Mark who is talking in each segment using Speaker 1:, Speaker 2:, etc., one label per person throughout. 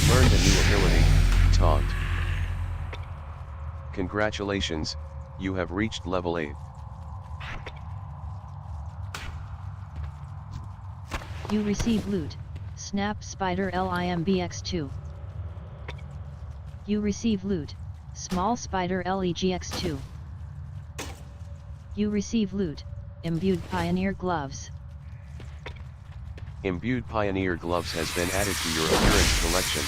Speaker 1: Learned a new ability, Taunt. Congratulations, you have reached level 8.
Speaker 2: You receive loot, Snap Spider LIMBX2. You receive loot, Small Spider LEGX2. You receive loot, Imbued Pioneer Gloves.
Speaker 1: Imbued Pioneer Gloves has been added to your appearance collection.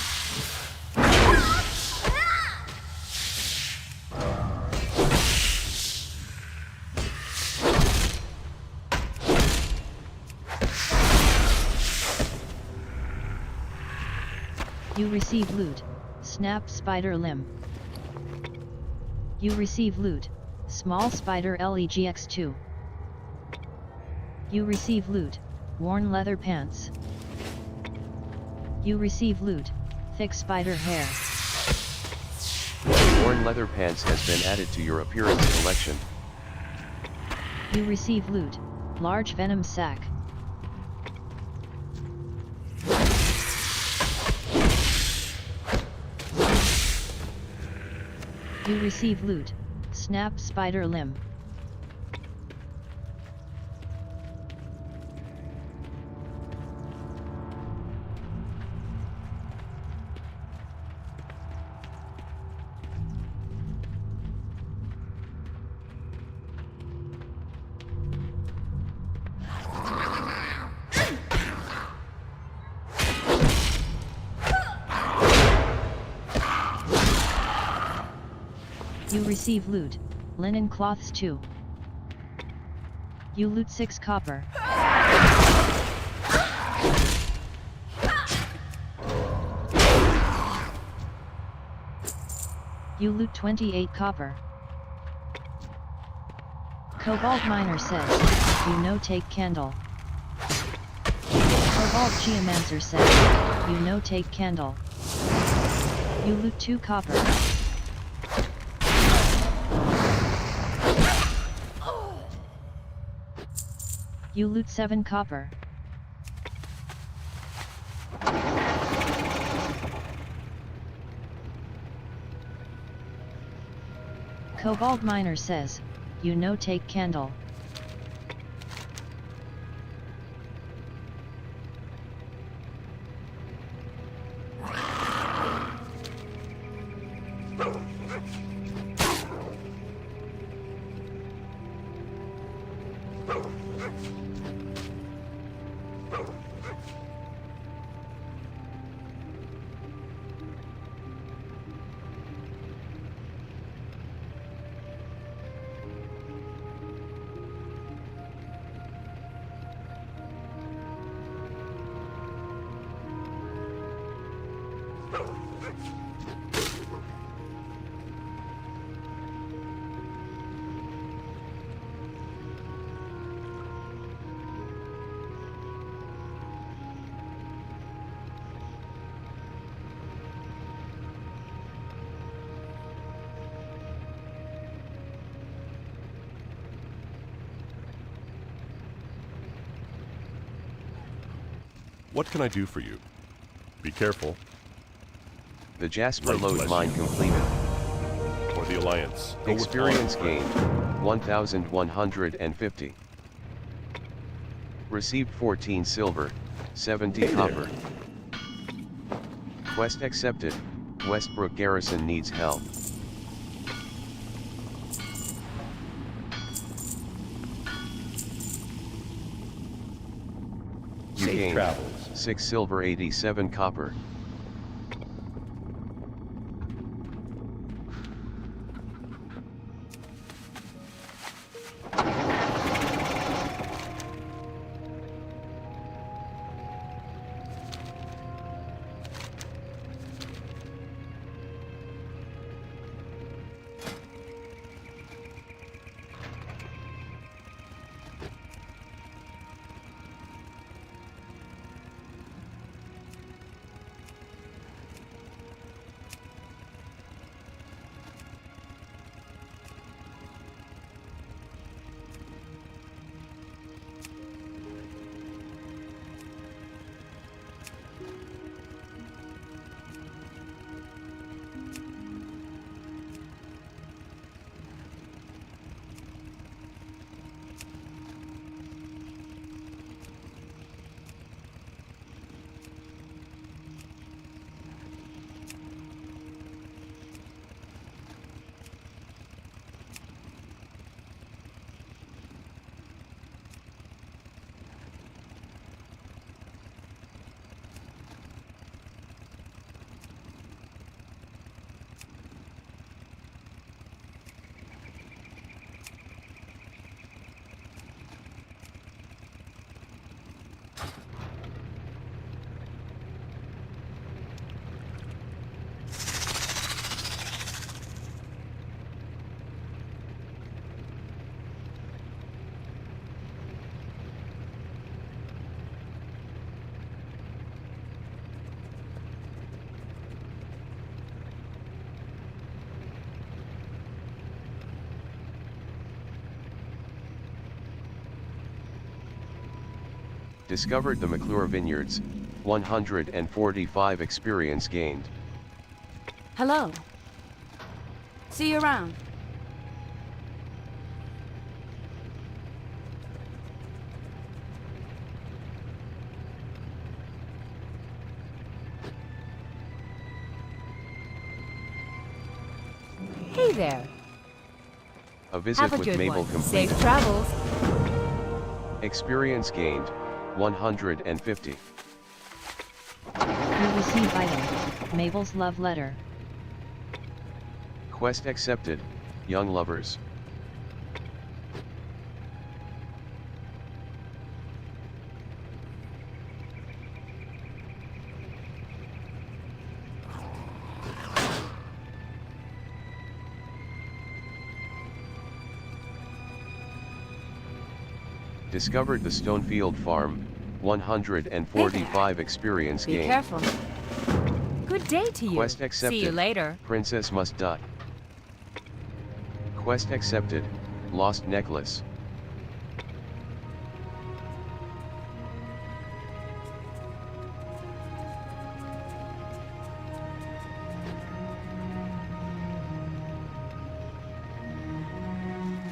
Speaker 2: You receive loot, Snap Spider Limb. You receive loot, Small Spider LEGX2. You receive loot, Worn Leather Pants. You receive loot, Thick Spider Hair.
Speaker 1: Worn Leather Pants has been added to your appearance collection.
Speaker 2: You receive loot, Large Venom Sack. You receive loot, Snap Spider Limb. You receive loot, Linen Cloths 2. You loot 6 copper. You loot 28 copper. Cobalt Miner says, you know take candle. Cobalt Geomancer says, you know take candle. You loot 2 copper. You loot 7 copper. Cobalt Miner says, you know take candle.
Speaker 3: What can I do for you? Be careful.
Speaker 1: The Jasper
Speaker 3: Light
Speaker 1: load
Speaker 3: bless
Speaker 1: mine
Speaker 3: you.
Speaker 1: completed.
Speaker 3: For the Alliance. Go with
Speaker 1: Experience
Speaker 3: honor.
Speaker 1: gained, 1150. Received 14 silver, 70
Speaker 3: Hey
Speaker 1: copper.
Speaker 3: there.
Speaker 1: Quest accepted, Westbrook Garrison needs help. You
Speaker 4: Safe
Speaker 1: gained
Speaker 4: travels.
Speaker 1: 6 silver, 87 copper. Discovered the McClure Vineyards, 145 experience gained.
Speaker 4: Hello. See you around. Hey there.
Speaker 1: A visit
Speaker 4: Have a
Speaker 1: with
Speaker 4: good
Speaker 1: Mabel
Speaker 4: one.
Speaker 1: completed.
Speaker 4: Safe travels.
Speaker 1: Experience gained, 150.
Speaker 2: You receive item, Mabel's love letter.
Speaker 1: Quest accepted, young lovers. Discovered the Stonefield Farm, 145 experience
Speaker 4: Be
Speaker 1: gained.
Speaker 4: careful. Good day to you.
Speaker 1: Quest accepted.
Speaker 4: See you later.
Speaker 1: Princess must die. Quest accepted, lost necklace.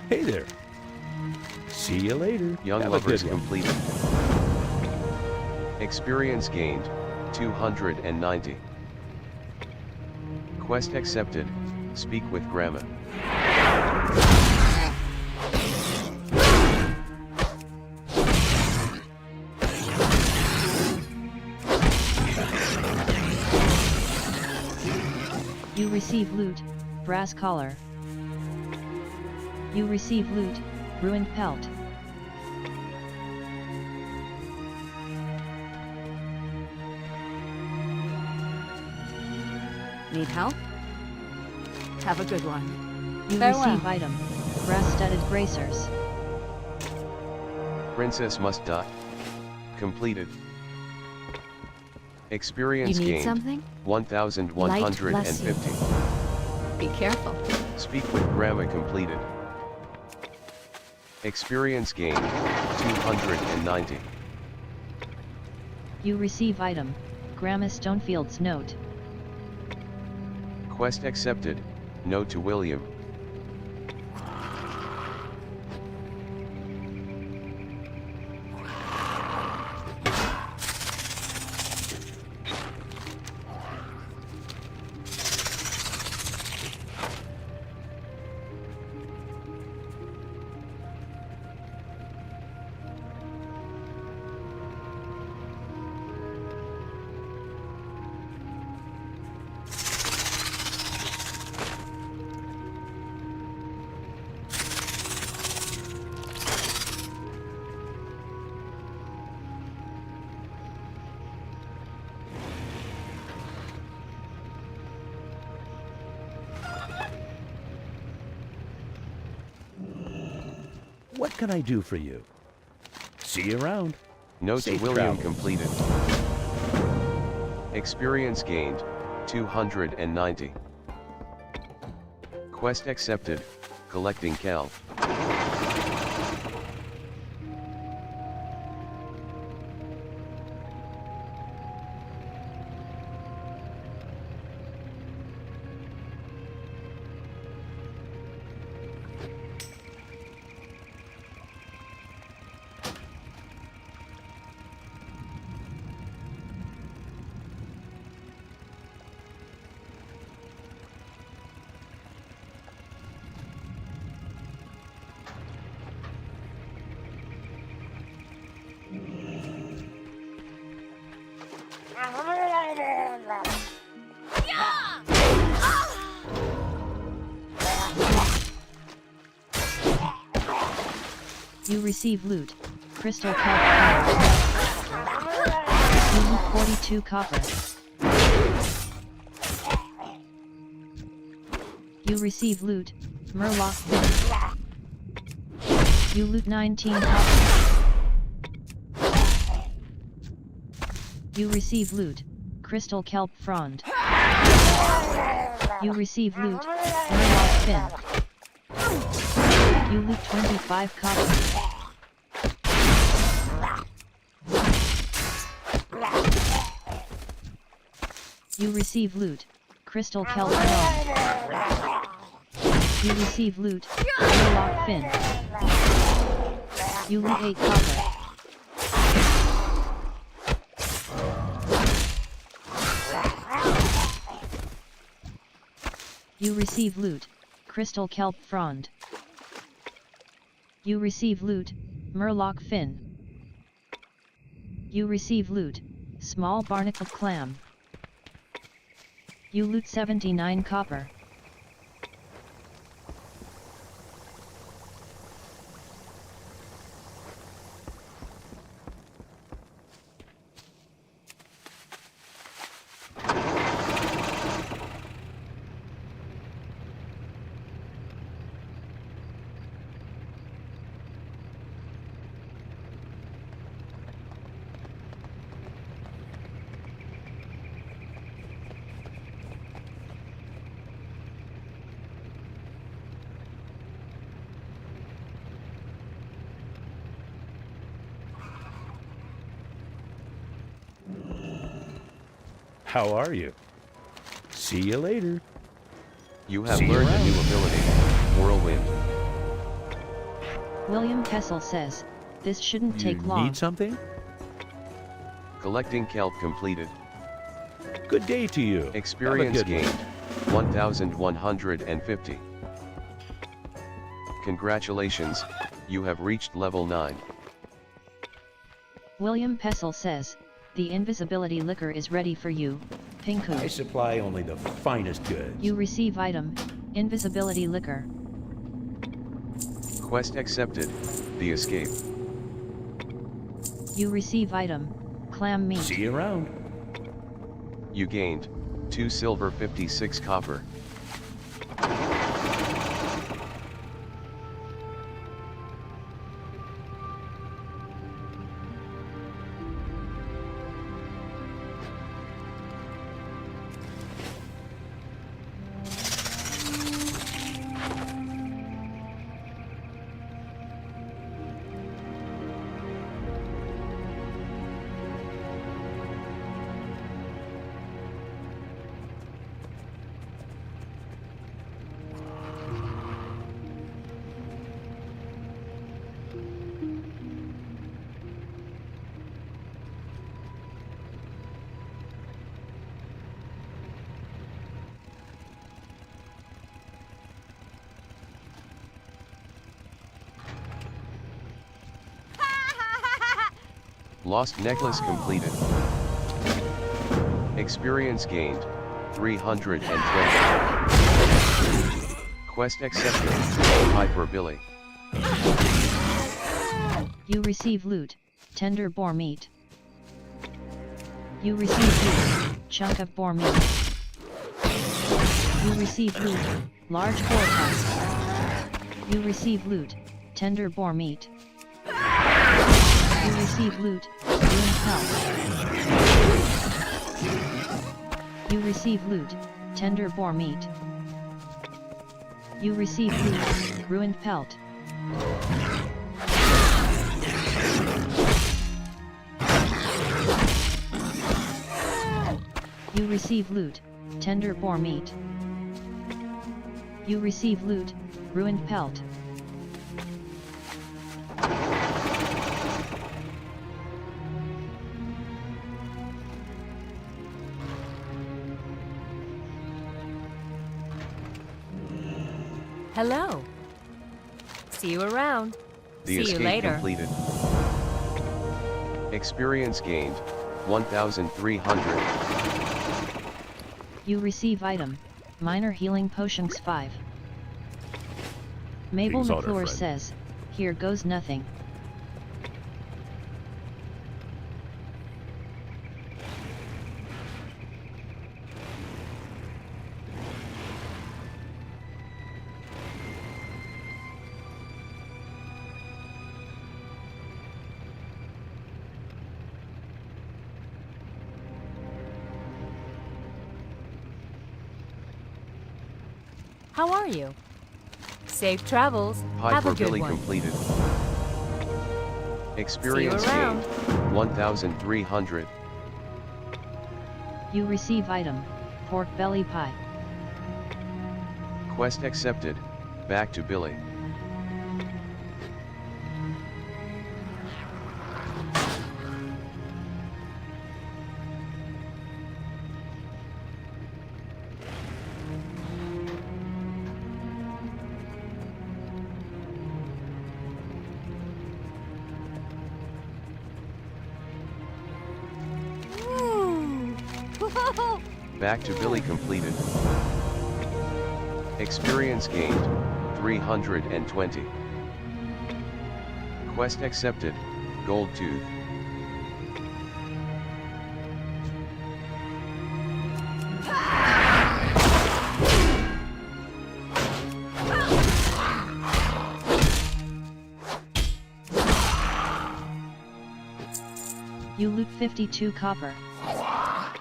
Speaker 5: Hey there. See you later.
Speaker 1: Young
Speaker 5: Have a
Speaker 1: lovers
Speaker 5: good one.
Speaker 1: completed. Experience gained, 290. Quest accepted, speak with grandma.
Speaker 2: You receive loot, brass collar. You receive loot, ruined pelt.
Speaker 4: Need help? Have a good one.
Speaker 2: You
Speaker 4: Farewell.
Speaker 2: receive item, brass-studded bracers.
Speaker 1: Princess must die. Completed. Experience
Speaker 4: You need
Speaker 1: gained,
Speaker 4: something?
Speaker 1: 1,150.
Speaker 4: Be careful.
Speaker 1: Speak with grandma completed. Experience gained, 290.
Speaker 2: You receive item, Grandma Stonefield's note.
Speaker 1: Quest accepted, note to William.
Speaker 5: What can I do for you? See you around.
Speaker 1: Note to
Speaker 5: Safe
Speaker 1: William
Speaker 5: travels.
Speaker 1: completed. Experience gained, 290. Quest accepted, collecting cal.
Speaker 2: You receive loot, crystal kelp. You loot 42 copper. You receive loot, Murloc fin. You loot 19 copper. You receive loot, crystal kelp frond. You receive loot, Murloc fin. You loot 25 copper. You receive loot, crystal kelp frond. You receive loot, murloc fin. You loot 8 copper. You receive loot, crystal kelp frond. You receive loot, murloc fin. You receive loot, small barnacle clam. You loot 79 copper.
Speaker 5: How are you? See you later.
Speaker 1: You have
Speaker 5: See you
Speaker 1: learned a
Speaker 5: around.
Speaker 1: new ability, Whirlwind.
Speaker 2: William Kessel says, this shouldn't take
Speaker 5: You
Speaker 2: long.
Speaker 5: need something?
Speaker 1: Collecting kelp completed.
Speaker 5: Good day to you.
Speaker 1: Experience
Speaker 5: Have a good
Speaker 1: gained, 1150. Congratulations, you have reached level 9.
Speaker 2: William Kessel says, the invisibility liquor is ready for you, Pinku.
Speaker 5: I supply only the finest goods.
Speaker 2: You receive item, invisibility liquor.
Speaker 1: Quest accepted, the escape.
Speaker 2: You receive item, clam meat.
Speaker 5: See you around.
Speaker 1: You gained 2 silver 56 copper. Lost necklace completed. Experience gained, 320. Quest accepted, Hyper Billy.
Speaker 2: You receive loot, tender boar meat. You receive loot, chunk of boar meat. You receive loot, large boar tusk. You receive loot, tender boar meat. You receive loot, ruined pelt. You receive loot, tender boar meat. You receive loot, ruined pelt. You receive loot, tender boar meat. You receive loot, ruined pelt.
Speaker 4: Hello. See you around.
Speaker 1: The
Speaker 4: See you
Speaker 1: escape
Speaker 4: later.
Speaker 1: completed. Experience gained, 1300.
Speaker 2: You receive item, minor healing potions 5. Mabel
Speaker 3: King's order,
Speaker 2: McClure
Speaker 3: friend.
Speaker 2: says, here goes nothing.
Speaker 4: How are you? Safe travels. Have a
Speaker 1: Hyper
Speaker 4: good
Speaker 1: Billy
Speaker 4: one.
Speaker 1: completed. Experience
Speaker 4: around.
Speaker 1: gained, 1300.
Speaker 2: You receive item, pork belly pie.
Speaker 1: Quest accepted, back to Billy. Back to Billy completed. Experience gained, 320. Quest accepted, gold tooth.
Speaker 2: You loot 52 copper.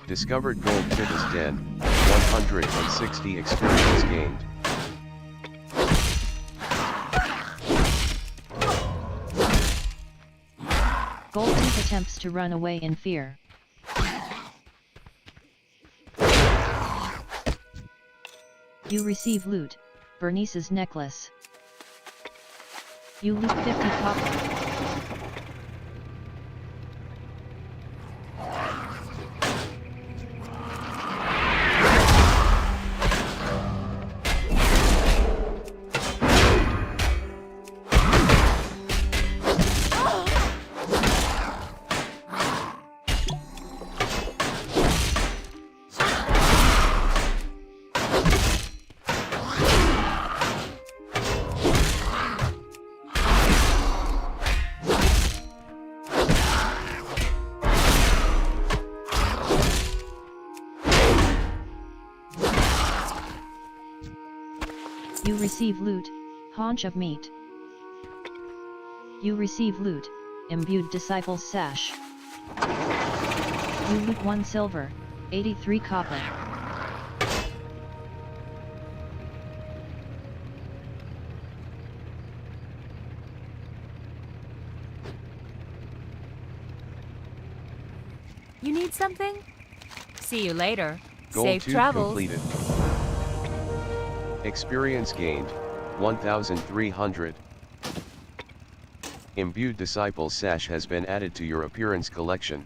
Speaker 1: Discovered gold Titus Den, 160 experience gained.
Speaker 2: Gold tooth attempts to run away in fear. You receive loot, Bernice's necklace. You loot 50 copper. You receive loot, haunch of meat. You receive loot, imbued disciple's sash. You loot 1 silver, 83 copper.
Speaker 4: You need something? See you later.
Speaker 1: Gold
Speaker 4: Safe
Speaker 1: tooth
Speaker 4: travels.
Speaker 1: completed. Experience gained, 1,300. Imbued Disciples sash has been added to your appearance collection.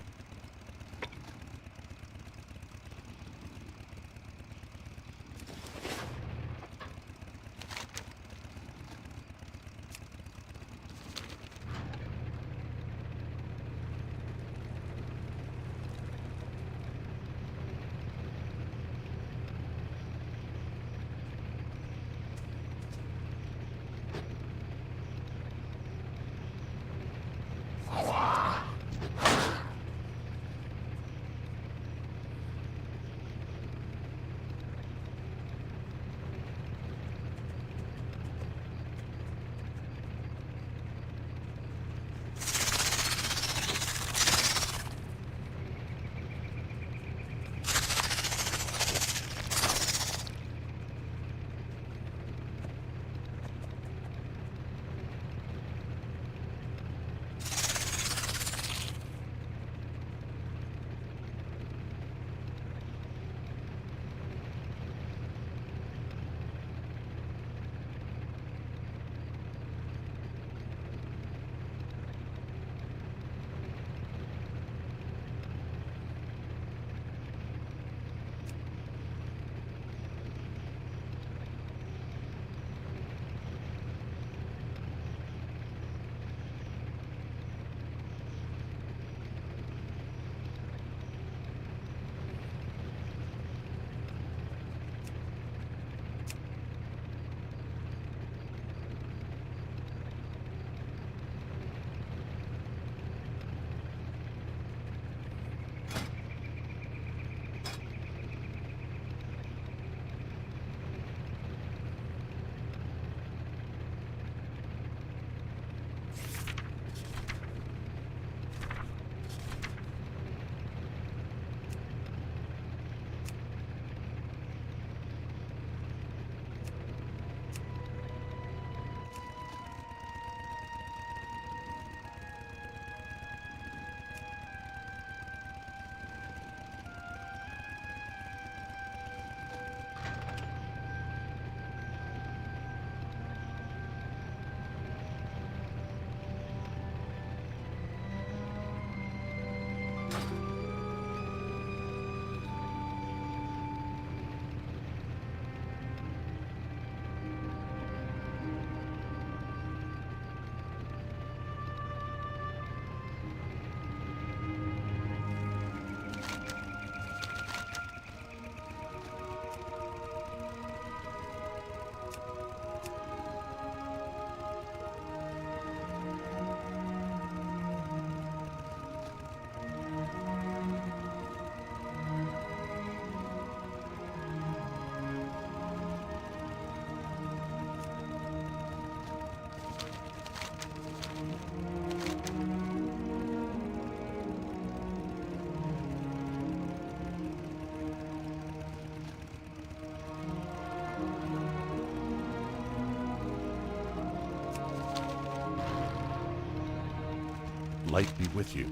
Speaker 3: Light be with you.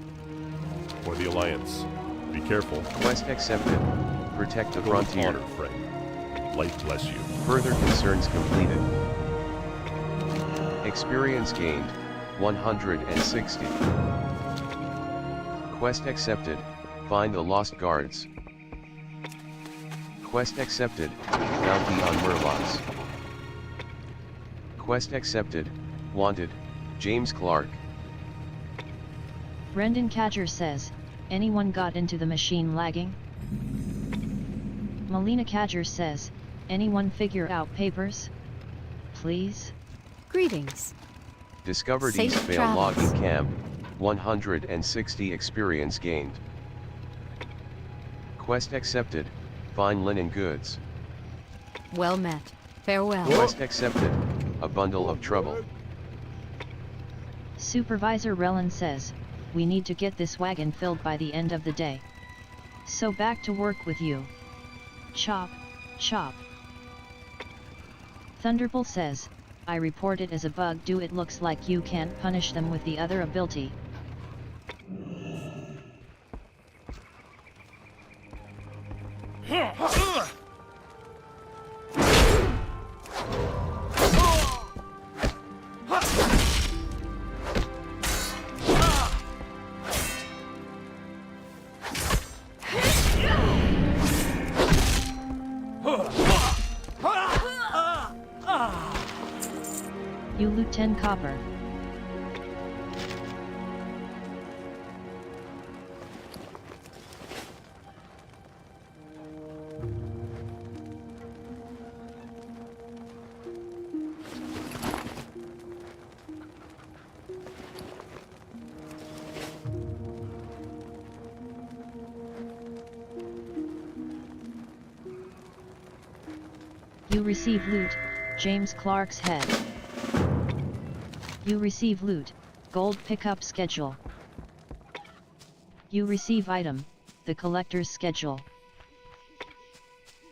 Speaker 3: For the Alliance. Be careful.
Speaker 1: Quest accepted. Protect the
Speaker 3: Go with
Speaker 1: frontier.
Speaker 3: honor, friend. Light bless you.
Speaker 1: Further concerns completed. Experience gained, 160. Quest accepted, find the lost guards. Quest accepted, bounty on Murlocs. Quest accepted, wanted, James Clark.
Speaker 2: Brendan Cadger says, anyone got into the machine lagging? Melina Cadger says, anyone figure out papers? Please?
Speaker 4: Greetings.
Speaker 1: Discovered
Speaker 4: Safe
Speaker 1: Eastvale
Speaker 4: travels.
Speaker 1: logging camp, 160 experience gained. Quest accepted, find linen goods.
Speaker 4: Well met. Farewell.
Speaker 1: Quest accepted, a bundle of trouble.
Speaker 2: Supervisor Relin says, we need to get this wagon filled by the end of the day. So back to work with you. Chop, chop. Thunderbolt says, I report it as a bug. Do it looks like you can't punish them with the other ability. You loot 10 copper. You receive loot, James Clark's head. You receive loot, gold pickup schedule. You receive item, the collector's schedule.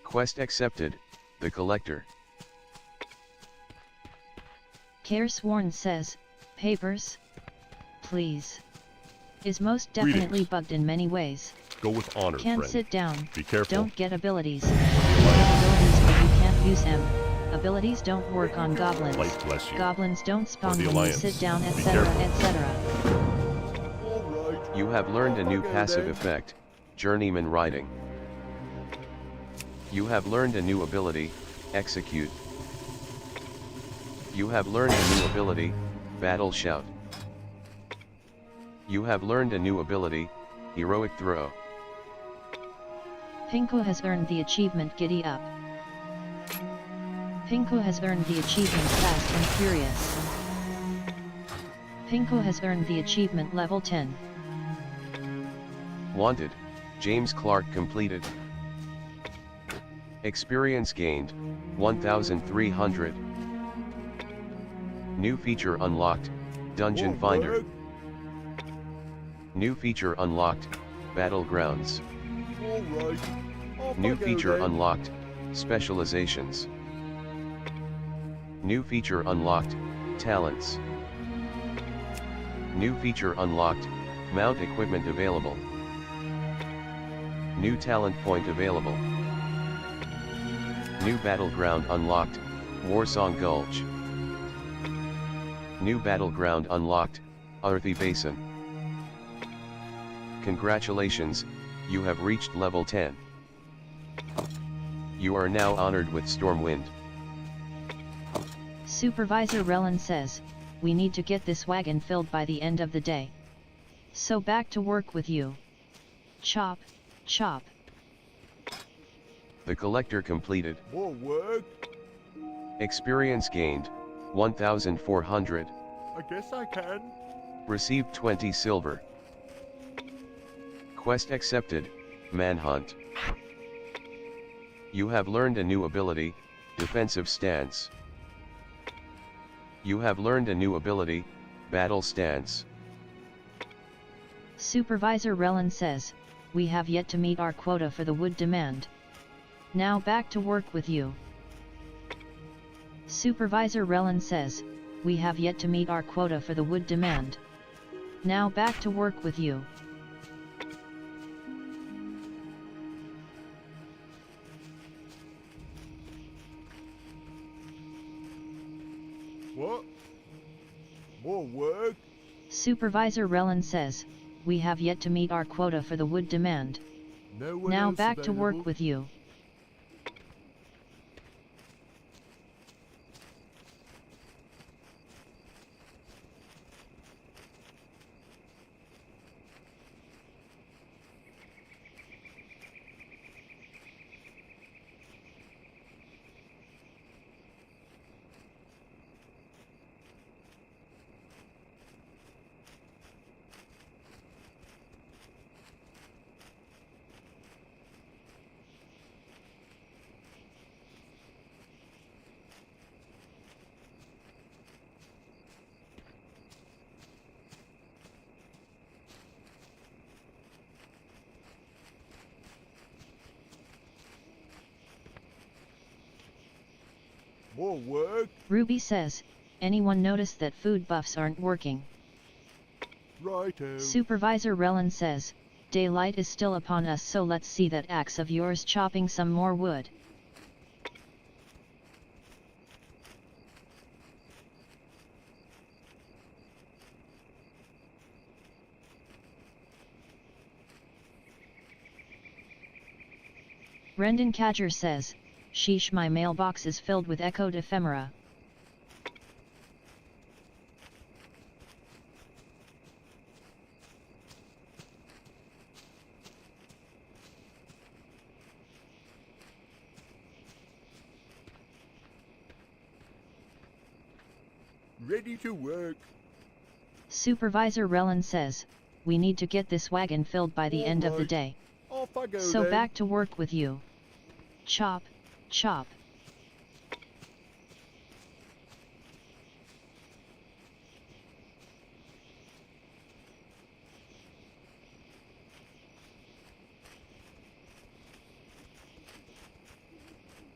Speaker 1: Quest accepted, the collector.
Speaker 2: Caresworn says, papers? Please. Is most definitely
Speaker 3: Greetings.
Speaker 2: bugged in many ways.
Speaker 3: Go with honor,
Speaker 2: Can't
Speaker 3: friend.
Speaker 2: sit down.
Speaker 3: Be careful.
Speaker 2: Don't get abilities. You have abilities but you can't use them. Abilities don't work on goblins.
Speaker 3: Light bless you.
Speaker 2: Goblins don't spawn
Speaker 3: the
Speaker 2: when you
Speaker 3: Alliance.
Speaker 2: sit down,
Speaker 3: Be
Speaker 2: etc.,
Speaker 3: careful.
Speaker 2: etc.
Speaker 1: You have learned a new passive effect, Journeyman Riding. You have learned a new ability, Execute. You have learned a new ability, Battle Shout. You have learned a new ability, Heroic Throw.
Speaker 2: Pinko has earned the achievement Giddy Up. Pinko has earned the achievement Fast and Furious. Pinko has earned the achievement Level 10.
Speaker 1: Wanted, James Clark completed. Experience gained, 1,300. New feature unlocked, Dungeon Finder. New feature unlocked, Battlegrounds. New feature unlocked, Specializations. New feature unlocked, Talents. New feature unlocked, Mount equipment available. New talent point available. New battleground unlocked, Warsong Gulch. New battleground unlocked, Arthi Basin. Congratulations, you have reached level 10. You are now honored with Stormwind.
Speaker 2: Supervisor Relin says, we need to get this wagon filled by the end of the day. So back to work with you. Chop, chop.
Speaker 1: The collector completed.
Speaker 6: More work?
Speaker 1: Experience gained, 1,400.
Speaker 6: I guess I can.
Speaker 1: Received 20 silver. Quest accepted, Manhunt. You have learned a new ability, Defensive Stance. You have learned a new ability, Battle Stance.
Speaker 2: Supervisor Relin says, we have yet to meet our quota for the wood demand. Now back to work with you. Supervisor Relin says, we have yet to meet our quota for the wood demand. Now back to work with you.
Speaker 6: What? More work?
Speaker 2: Supervisor Relin says, we have yet to meet our quota for the wood demand.
Speaker 6: No one
Speaker 2: Now
Speaker 6: else
Speaker 2: back to
Speaker 6: available?
Speaker 2: work with you.
Speaker 6: More work?
Speaker 2: Ruby says, anyone notice that food buffs aren't working?
Speaker 6: Righto.
Speaker 2: Supervisor Relin says, daylight is still upon us, so let's see that axe of yours chopping some more wood. Brendan Cadger says, sheesh, my mailbox is filled with echoed ephemera.
Speaker 6: Ready to work.
Speaker 2: Supervisor Relin says, we need to get this wagon filled by the end of the
Speaker 6: Alright.
Speaker 2: day.
Speaker 6: Off I go
Speaker 2: So
Speaker 6: then.
Speaker 2: back to work with you. Chop, chop.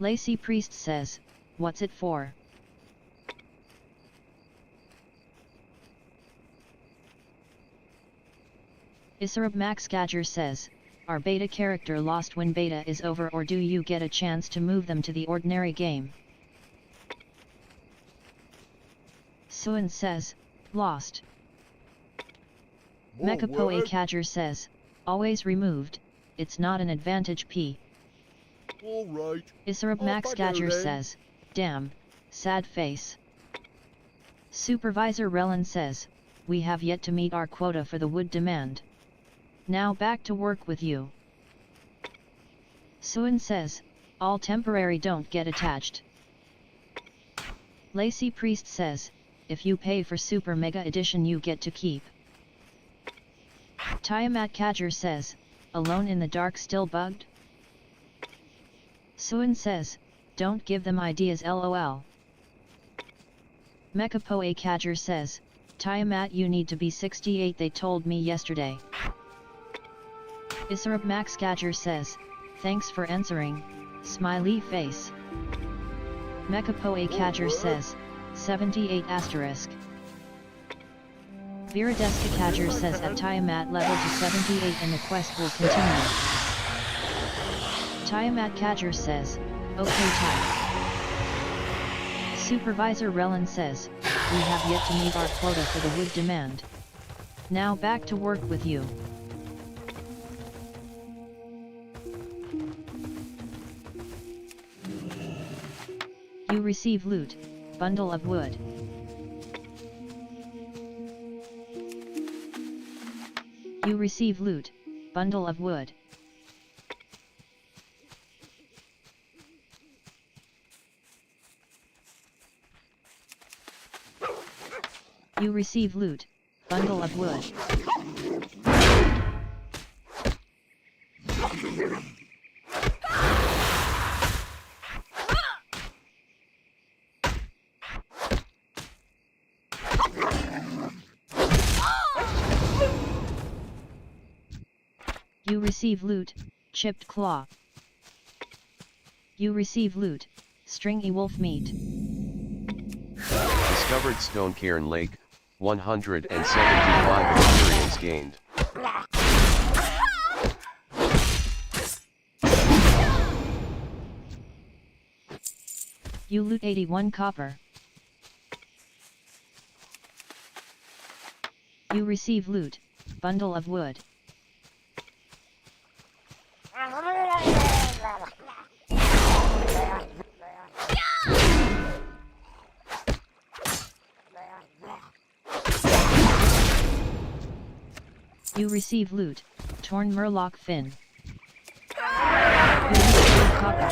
Speaker 2: Lacey Priest says, what's it for? Isarab Max Gadger says, are beta character lost when beta is over, or do you get a chance to move them to the ordinary game? Suan says, lost.
Speaker 6: More
Speaker 2: Mekapoe
Speaker 6: work?
Speaker 2: Cadger says, always removed, it's not an advantage P.
Speaker 6: Alright.
Speaker 2: Isarab
Speaker 6: Off
Speaker 2: Max
Speaker 6: I go
Speaker 2: Gadger
Speaker 6: then.
Speaker 2: says, damn, sad face. Supervisor Relin says, we have yet to meet our quota for the wood demand. Now back to work with you. Suan says, all temporary don't get attached. Lacey Priest says, if you pay for Super Mega Edition you get to keep. Tiamat Cadger says, alone in the dark still bugged? Suan says, don't give them ideas lol. Mekapoe Cadger says, Tiamat you need to be 68, they told me yesterday. Isarab Max Gadger says, thanks for answering, smiley face. Mekapoe Cadger says, 78 asterisk. Viradeska Cadger says at Tiamat level to 78 and the quest will continue. Tiamat Cadger says, okay Ty. Supervisor Relin says, we have yet to meet our quota for the wood demand. Now back to work with you. You receive loot, bundle of wood. You receive loot, bundle of wood. You receive loot, bundle of wood. You receive loot, chipped claw. You receive loot, stringy wolf meat.
Speaker 1: Discovered Stone Cairn Lake, 175 experience gained.
Speaker 2: You loot 81 copper. You receive loot, bundle of wood. You receive loot, torn murloc fin. You receive copper.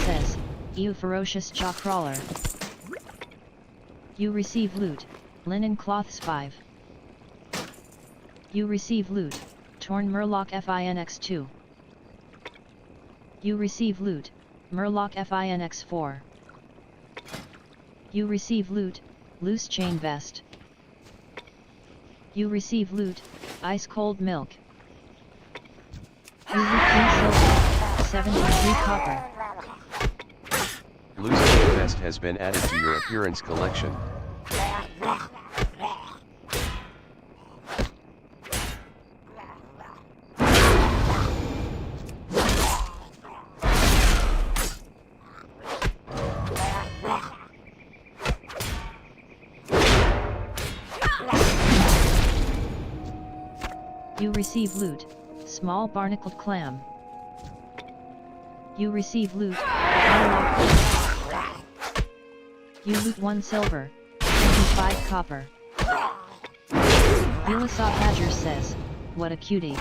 Speaker 2: Says, you ferocious jaw crawler. You receive loot, linen cloths 5. You receive loot, torn murloc finx 2. You receive loot, murloc finx 4. You receive loot, loose chain vest. You receive loot, ice cold milk. You loot 3 silver, 73 copper.
Speaker 1: Loose chain vest has been added to your appearance collection.
Speaker 2: You receive loot, small barnacled clam. You receive loot, you loot 1 silver, 25 copper. Ulisop Badger says, what a cutie.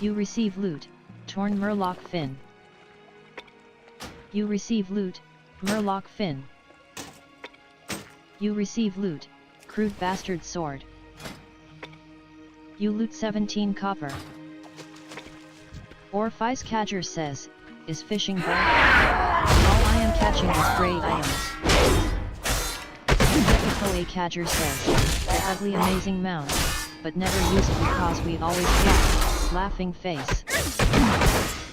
Speaker 2: You receive loot, torn murloc fin. You receive loot, murloc fin. You receive loot, crude bastard sword. You loot 17 copper. Orpheus Cadger says, is fishing bad? All I am catching is gray items. Depico A Cadger says, the ugly amazing mount, but never used because we always fly, laughing face.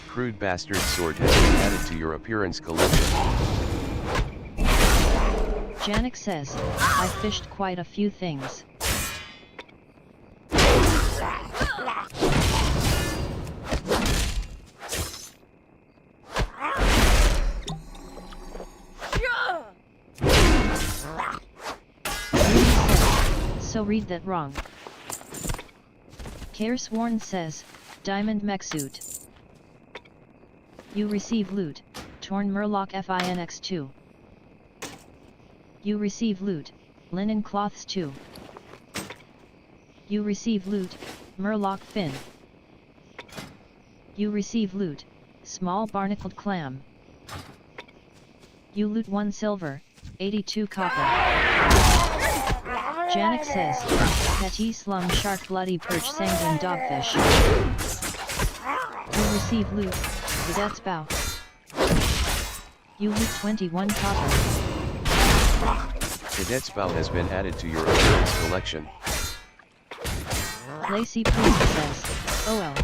Speaker 1: Crude bastard sword has been added to your appearance collection.
Speaker 2: Janik says, I fished quite a few things. So read that wrong. Caresworn says, diamond mech suit. You receive loot, torn murloc finx 2. You receive loot, linen cloths 2. You receive loot, murloc fin. You receive loot, small barnacled clam. You loot 1 silver, 82 copper. Janik says, Petty slum shark bloody perch sanguine dogfish. You receive loot, Vedette's bow. You loot 21 copper.
Speaker 1: Cadet's bow has been added to your appearance collection.
Speaker 2: Lacey Priest says, OL.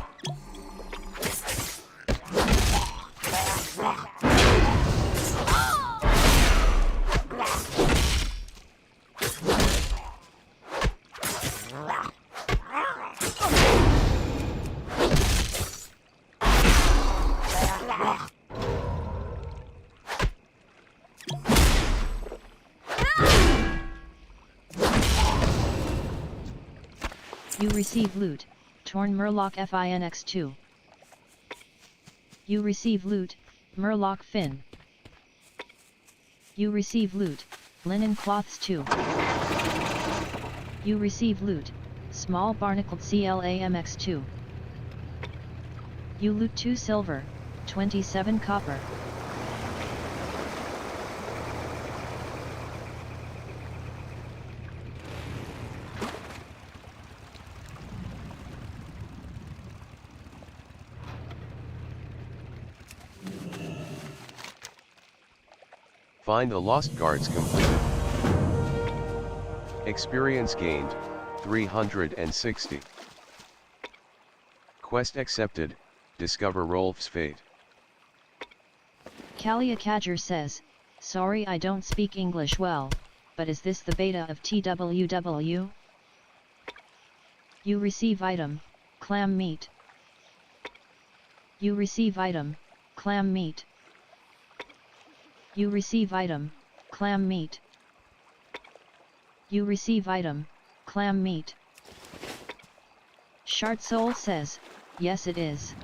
Speaker 2: You receive loot, torn Murloc FINX2. You receive loot, Murloc Fin. You receive loot, linen cloths 2. You receive loot, small barnacled CLAMX2. You loot 2 silver, 27 copper.
Speaker 1: Find the lost guards completed. Experience gained, 360. Quest accepted, discover Rolf's fate.
Speaker 2: Kalia Kajer says, sorry I don't speak English well, but is this the beta of TWW? You receive item, clam meat. You receive item, clam meat. You receive item, clam meat. You receive item, clam meat. Shart Soul says, yes it is.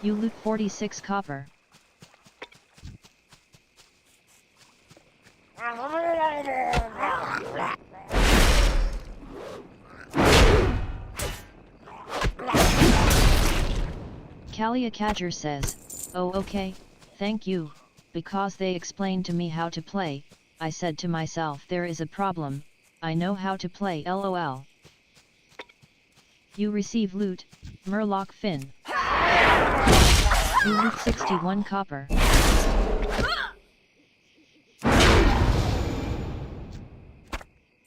Speaker 2: You loot 46 copper. Kalia Kajer says, oh okay, thank you, because they explained to me how to play, I said to myself there is a problem, I know how to play lol. You receive loot, Murloc Fin. You loot 61 copper.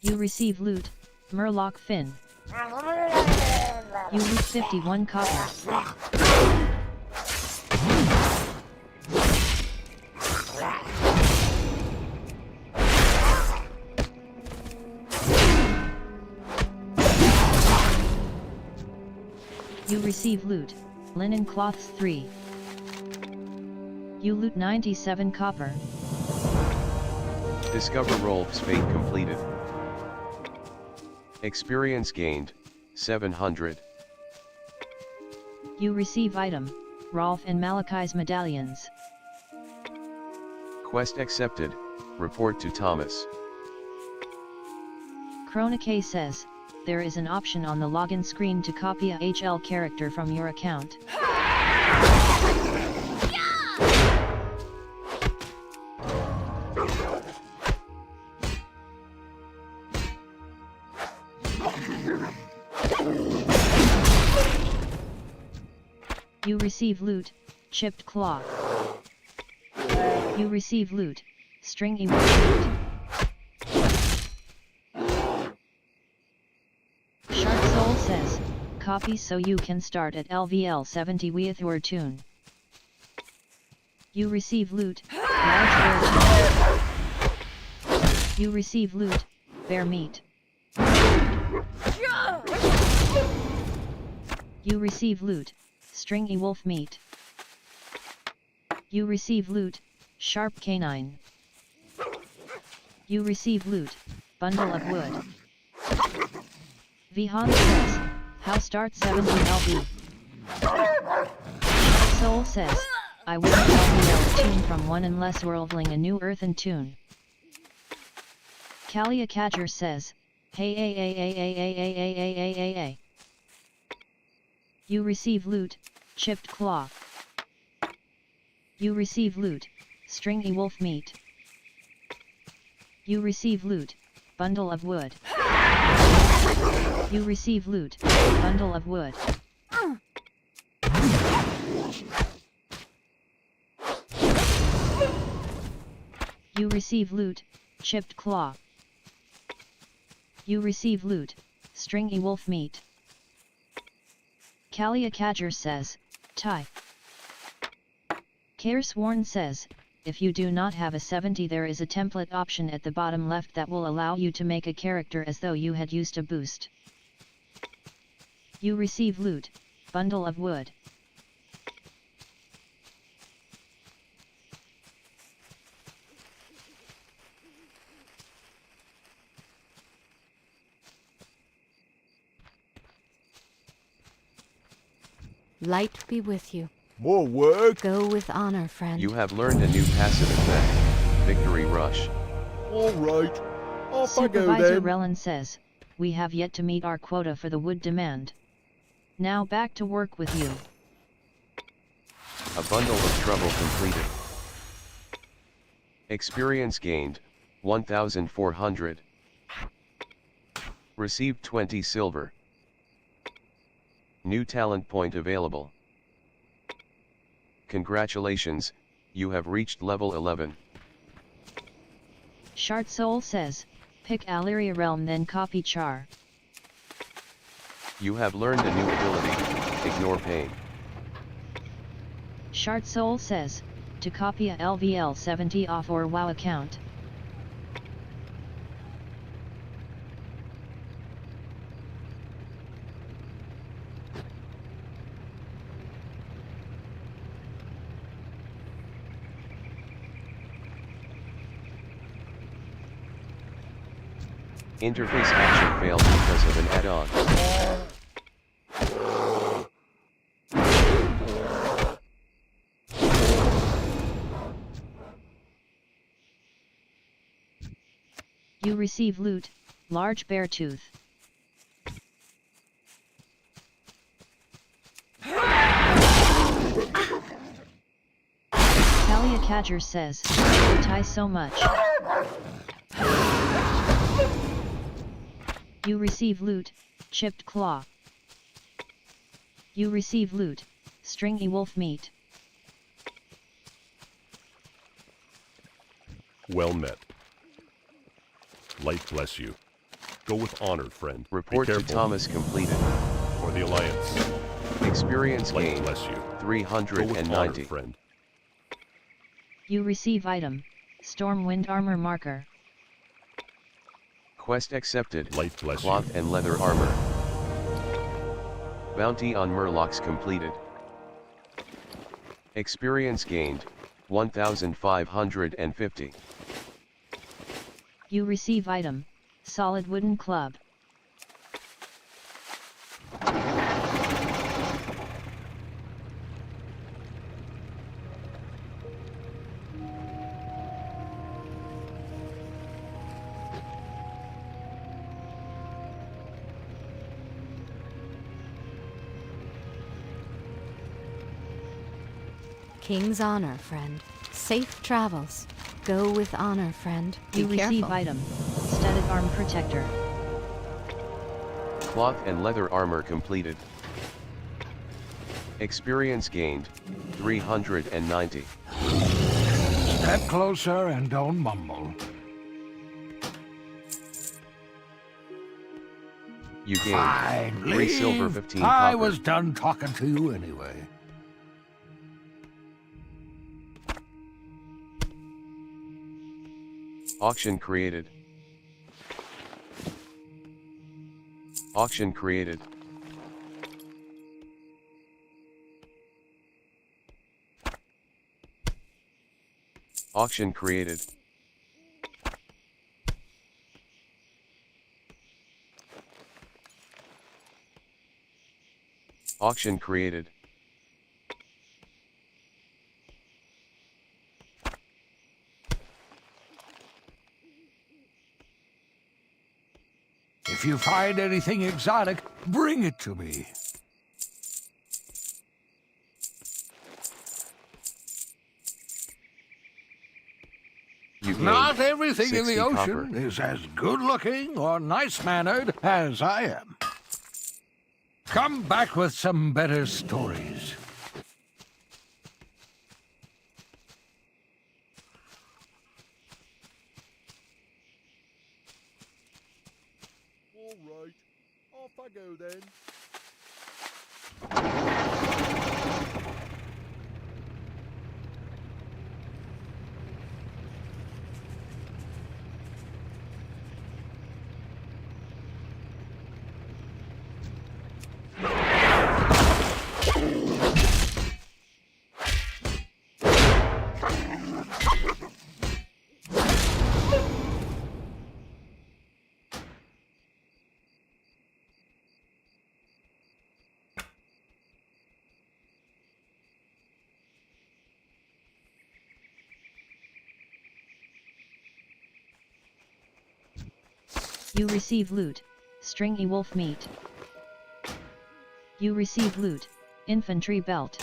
Speaker 2: You receive loot, Murloc Fin. You loot 51 copper. You receive loot, linen cloths 3. You loot 97 copper.
Speaker 1: Discover Rolf's fate completed. Experience gained, 700.
Speaker 2: You receive item, Rolf and Malachi's medallions.
Speaker 1: Quest accepted, report to Thomas.
Speaker 2: Chronike says, there is an option on the login screen to copy a HL character from your account. You receive loot, chipped claw. You receive loot, stringy wood loot. Shark Soul says, copy so you can start at LVL 70 with your tune. You receive loot, large bear meat. You receive loot, bear meat. You receive loot, stringy wolf meat. You receive loot, sharp canine. You receive loot, bundle of wood. Vihan says, how start 70 LV. Soul says, I wouldn't LVL tune from one unless worldling a new earthen tune. Kalia Kajer says, hey ay ay ay ay ay ay ay ay ay ay ay. You receive loot, chipped claw. You receive loot, stringy wolf meat. You receive loot, bundle of wood. You receive loot, bundle of wood. You receive loot, chipped claw. You receive loot, stringy wolf meat. Kalia Kajer says, Thai. Caresworn says, if you do not have a 70 there is a template option at the bottom left that will allow you to make a character as though you had used a boost. You receive loot, bundle of wood.
Speaker 4: Light be with you.
Speaker 6: More work?
Speaker 4: Go with honor, friend.
Speaker 1: You have learned a new passive effect, Victory Rush.
Speaker 6: All right. Off I go
Speaker 2: Supervisor
Speaker 6: then.
Speaker 2: Relin says, we have yet to meet our quota for the wood demand. Now back to work with you.
Speaker 1: A bundle of trouble completed. Experience gained, 1,400. Received 20 silver. New talent point available. Congratulations, you have reached level 11.
Speaker 2: Shart Soul says, pick Allyria Realm then copy Char.
Speaker 1: You have learned a new ability, Ignore Pain.
Speaker 2: Shart Soul says, to copy a LVL 70 off or WoW account.
Speaker 1: Interface action failed because of an add-on.
Speaker 2: You receive loot, large bear tooth. Talia Cadger says, you tie so much. You receive loot, chipped claw. You receive loot, stringy wolf meat.
Speaker 3: Well met. Light bless you. Go with honor, friend.
Speaker 1: Report
Speaker 3: Be
Speaker 1: to
Speaker 3: careful.
Speaker 1: Thomas completed.
Speaker 3: For the Alliance.
Speaker 1: Experience
Speaker 3: Light
Speaker 1: gained,
Speaker 3: bless you. Go with honor,
Speaker 1: 390.
Speaker 3: friend.
Speaker 2: You receive item, Stormwind armor marker.
Speaker 1: Quest accepted,
Speaker 3: Light bless
Speaker 1: cloth
Speaker 3: you.
Speaker 1: and leather armor. Bounty on Murlocs completed. Experience gained, 1,550.
Speaker 2: You receive item, solid wooden club.
Speaker 4: King's honor, friend. Safe travels. Go with honor, friend. Be
Speaker 2: You receive
Speaker 4: careful.
Speaker 2: item, static arm protector.
Speaker 1: Cloth and leather armor completed. Experience gained, 390.
Speaker 7: Step closer and don't mumble.
Speaker 1: You gained,
Speaker 7: Fine,
Speaker 1: 3 silver,
Speaker 7: leave.
Speaker 1: 15
Speaker 7: I
Speaker 1: copper.
Speaker 7: was done talking to you anyway.
Speaker 1: Auction created. Auction created. Auction created. Auction created.
Speaker 7: If you find anything exotic, bring it to me.
Speaker 1: You gained,
Speaker 7: Not everything in the
Speaker 1: 60
Speaker 7: ocean
Speaker 1: copper.
Speaker 7: is as good-looking or nice-mannered as I am. Come back with some better stories.
Speaker 6: All right. Off I go then.
Speaker 2: You receive loot, stringy wolf meat. You receive loot, infantry belt.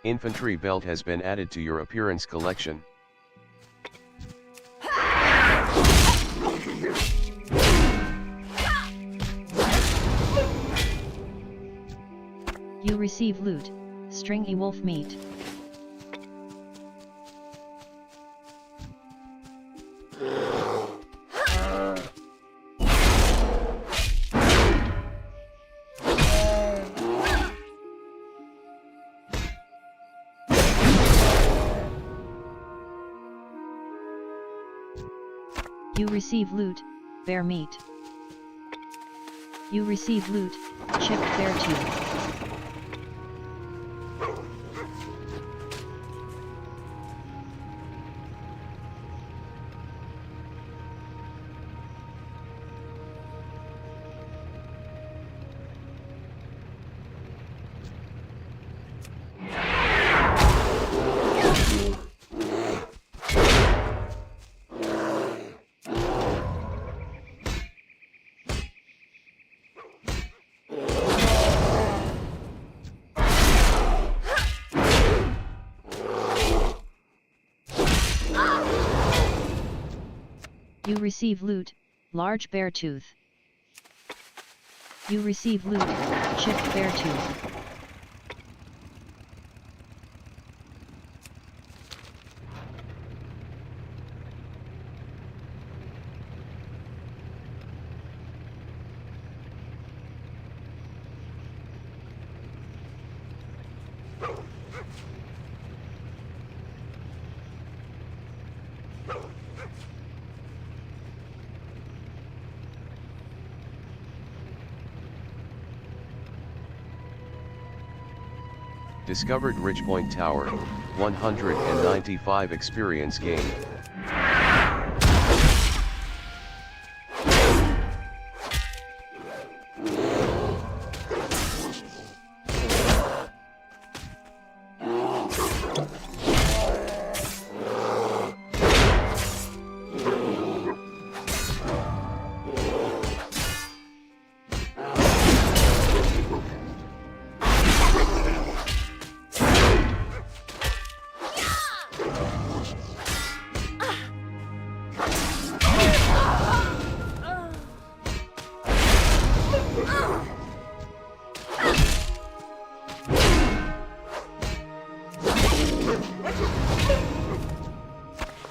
Speaker 1: Infantry belt has been added to your appearance collection.
Speaker 2: You receive loot, stringy wolf meat. You receive loot, bear meat. You receive loot, chipped bear tooth. You receive loot, large bear tooth. You receive loot, chipped bear tooth.
Speaker 1: Discovered Ridgepoint Tower, 195 experience gained.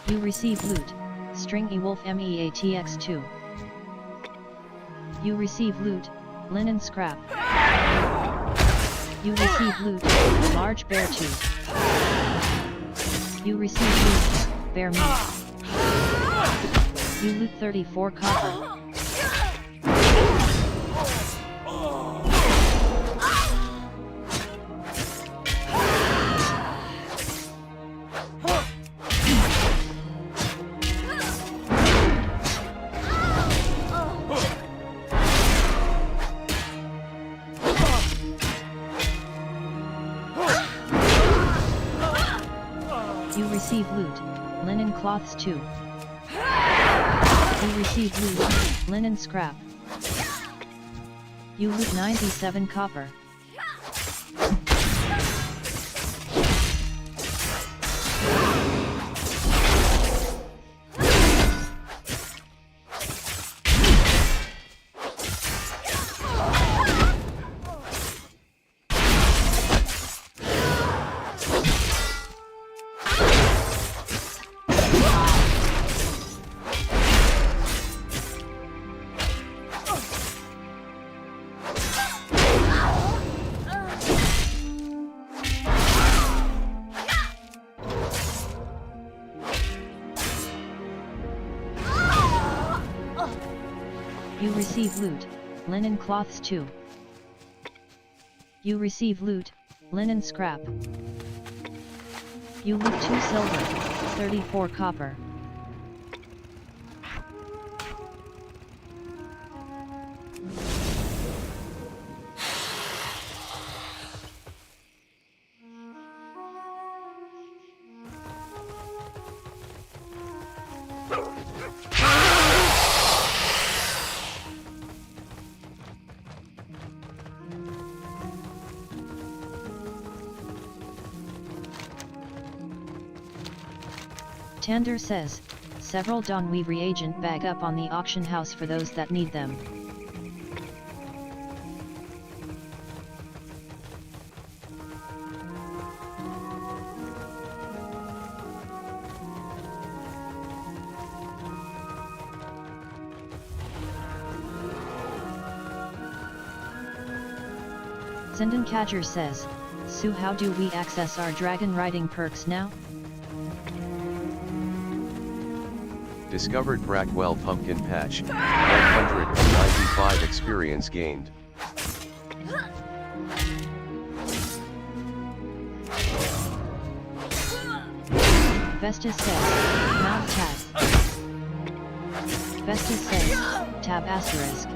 Speaker 2: You receive loot, stringy wolf meatx2. You receive loot, linen scrap. You receive loot, large bear tooth. You receive loot, bear meat. You loot 34 copper. You receive loot, linen cloths 2. You receive loot, linen scrap. You loot 97 copper. You receive loot, linen cloths 2. You receive loot, linen scrap. You loot 2 silver, 34 copper. Tander says, several Dongui reagent bag up on the auction house for those that need them. Zindan Kajer says, Sue, how do we access our dragon riding perks now?
Speaker 1: Discovered Brackwell Pumpkin Patch, 195 experience gained.
Speaker 2: Vestas says, Mount Tab. Vestas says, Tab asterisk.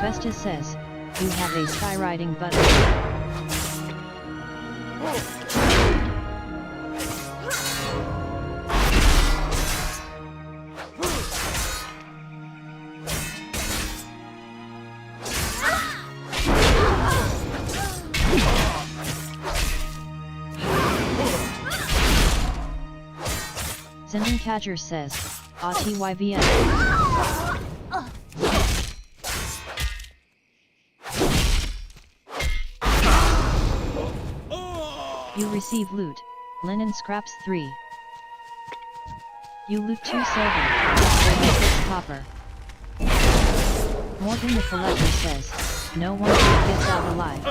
Speaker 2: Vestas says, you have a skywriting button. Zindan Kajer says, ATYVN. You receive loot, linen scraps 3. You loot 2 silver, 36 copper. Morgan the Collector says, no one gets out alive.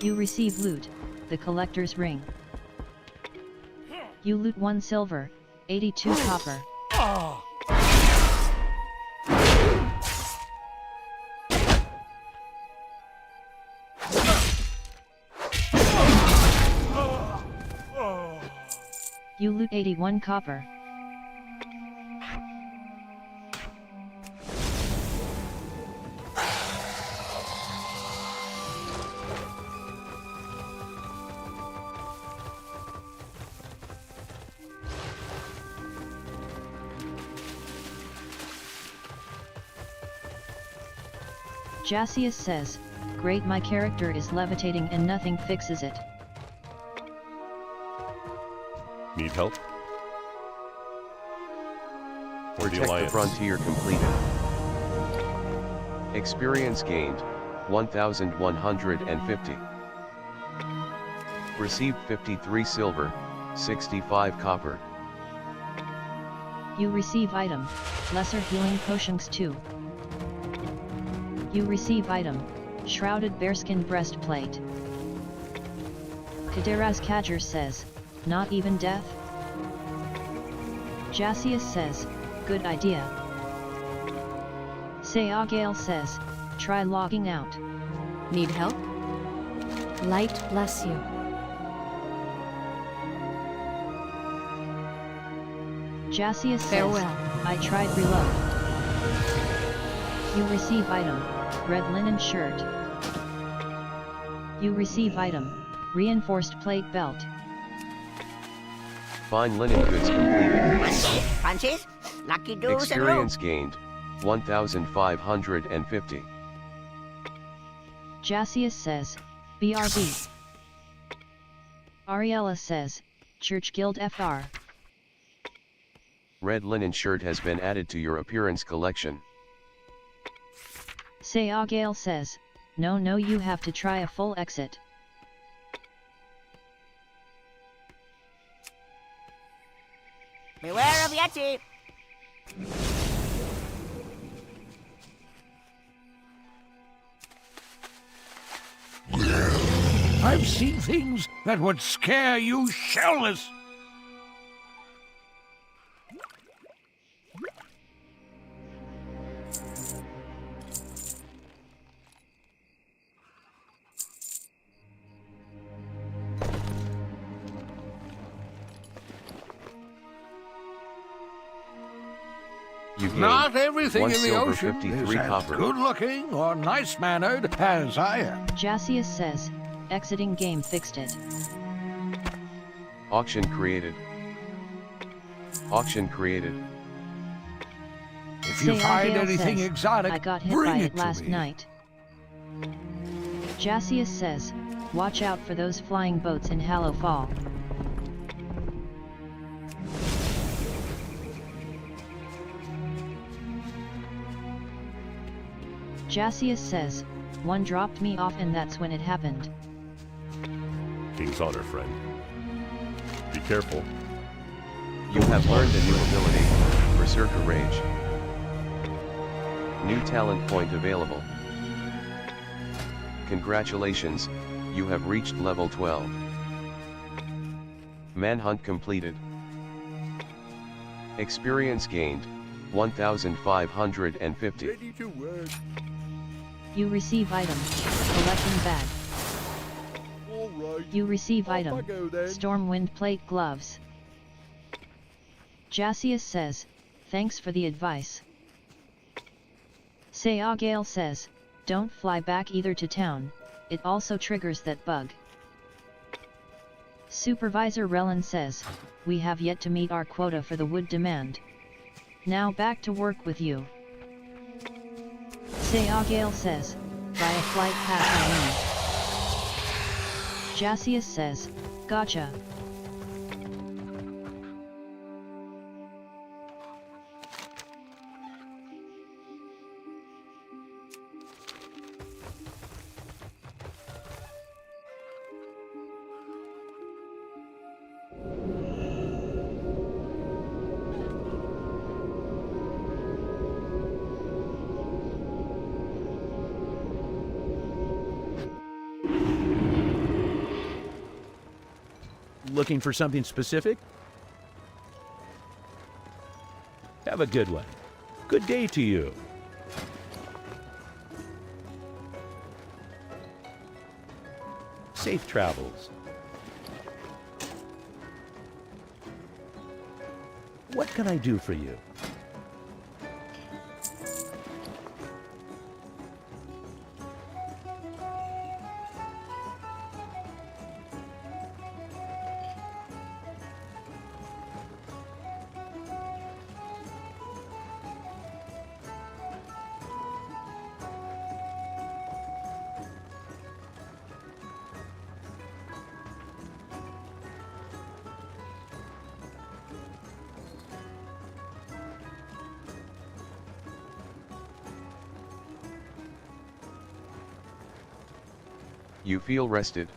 Speaker 2: You receive loot, the Collector's Ring. You loot 1 silver, 82 copper. You loot 81 copper. Jasius says, great, my character is levitating and nothing fixes it.
Speaker 3: Need help? For the
Speaker 1: Protect the
Speaker 3: Alliance.
Speaker 1: frontier completed. Experience gained, 1,150. Received 53 silver, 65 copper.
Speaker 2: You receive item, lesser healing potions 2. You receive item, shrouded bearskin breastplate. Kaderaz Kajer says, not even death? Jasius says, good idea. Sayagale says, try logging out.
Speaker 4: Need help? Light bless you.
Speaker 2: Jasius says,
Speaker 4: Farewell.
Speaker 2: I tried reload. You receive item, red linen shirt. You receive item, reinforced plate belt.
Speaker 1: Fine linen goods completed.
Speaker 8: Francis, lucky doos and
Speaker 1: Experience gained, 1,550.
Speaker 2: Jasius says, BRB. Ariella says, Church Guild FR.
Speaker 1: Red linen shirt has been added to your appearance collection.
Speaker 2: Sayagale says, no, you have to try a full exit.
Speaker 8: beware of Yeti.
Speaker 7: I've seen things that would scare you shellless.
Speaker 1: You gained
Speaker 7: Not everything
Speaker 1: 1
Speaker 7: in the
Speaker 1: silver,
Speaker 7: ocean
Speaker 1: 53
Speaker 7: is as
Speaker 1: copper.
Speaker 7: good-looking or nice-mannered as I am.
Speaker 2: Jasius says, exiting game fixed it.
Speaker 1: Auction created. Auction created.
Speaker 7: If you find
Speaker 2: Sayagale
Speaker 7: anything
Speaker 2: says,
Speaker 7: exotic,
Speaker 2: I got hit
Speaker 7: bring
Speaker 2: by
Speaker 7: it
Speaker 2: it
Speaker 7: to
Speaker 2: last
Speaker 7: me.
Speaker 2: night. Jasius says, watch out for those flying boats in Hallow Fall. Jasius says, one dropped me off and that's when it happened.
Speaker 3: King's honor, friend. Be careful.
Speaker 1: You have learned a new ability, Berserker Rage. New talent point available. Congratulations, you have reached level 12. Manhunt completed. Experience gained, 1,550.
Speaker 6: Ready to work.
Speaker 2: You receive item, collecting bag.
Speaker 6: All right.
Speaker 2: You receive
Speaker 6: Off I
Speaker 2: item,
Speaker 6: go then.
Speaker 2: Stormwind plate gloves. Jasius says, thanks for the advice. Sayagale says, don't fly back either to town, it also triggers that bug. Supervisor Relin says, we have yet to meet our quota for the wood demand. Now back to work with you. Sayagale says, buy a flight pass I need. Jasius says, gotcha.
Speaker 5: Looking for something specific? Have a good one. Good day to you. Safe travels. What can I do for you?
Speaker 1: You feel rested.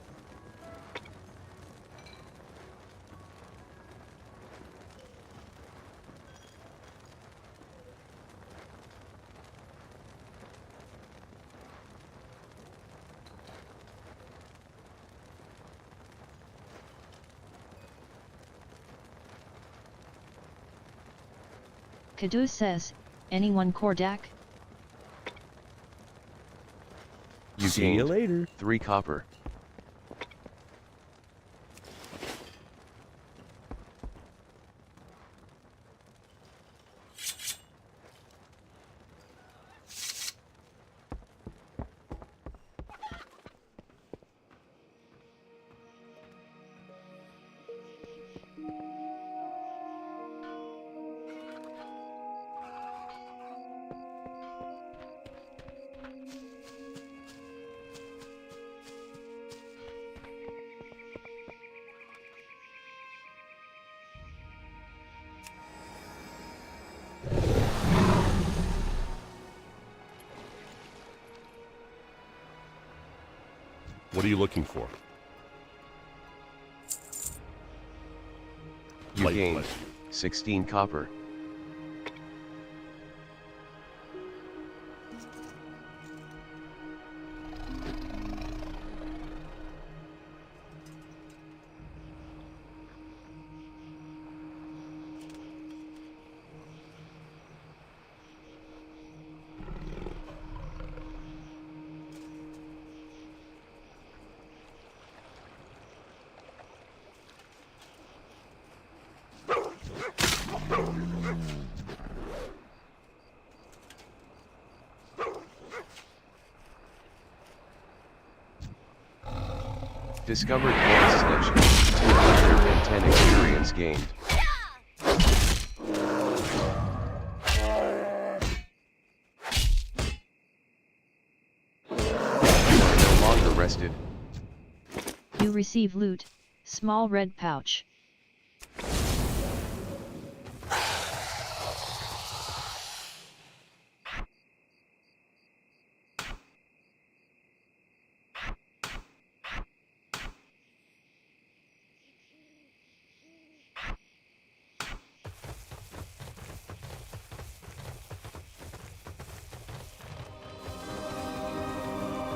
Speaker 2: Kadu says, anyone Kordak?
Speaker 1: You
Speaker 5: See you
Speaker 1: gained
Speaker 5: later.
Speaker 1: 3 copper.
Speaker 3: What are you looking for?
Speaker 1: You
Speaker 3: Light
Speaker 1: gained
Speaker 3: bless you.
Speaker 1: 16 copper. Discovered forest snitch, 210 experience gained. No longer rested.
Speaker 2: You receive loot, small red pouch.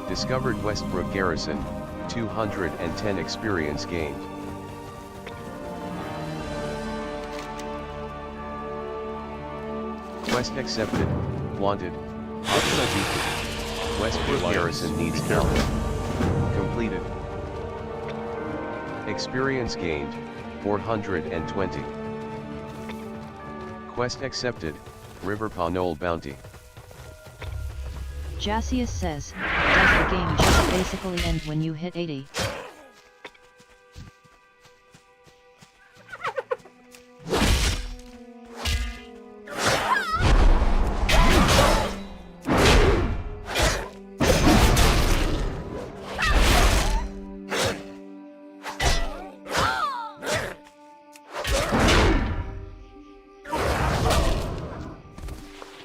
Speaker 1: Discovered Westbrook Garrison, 210 experience gained. Quest accepted, wanted, Optima Duty. Westbrook Garrison needs help. Completed. Experience gained, 420. Quest accepted, River Knoll Bounty.
Speaker 2: Jasius says, does the game just basically end when you hit 80?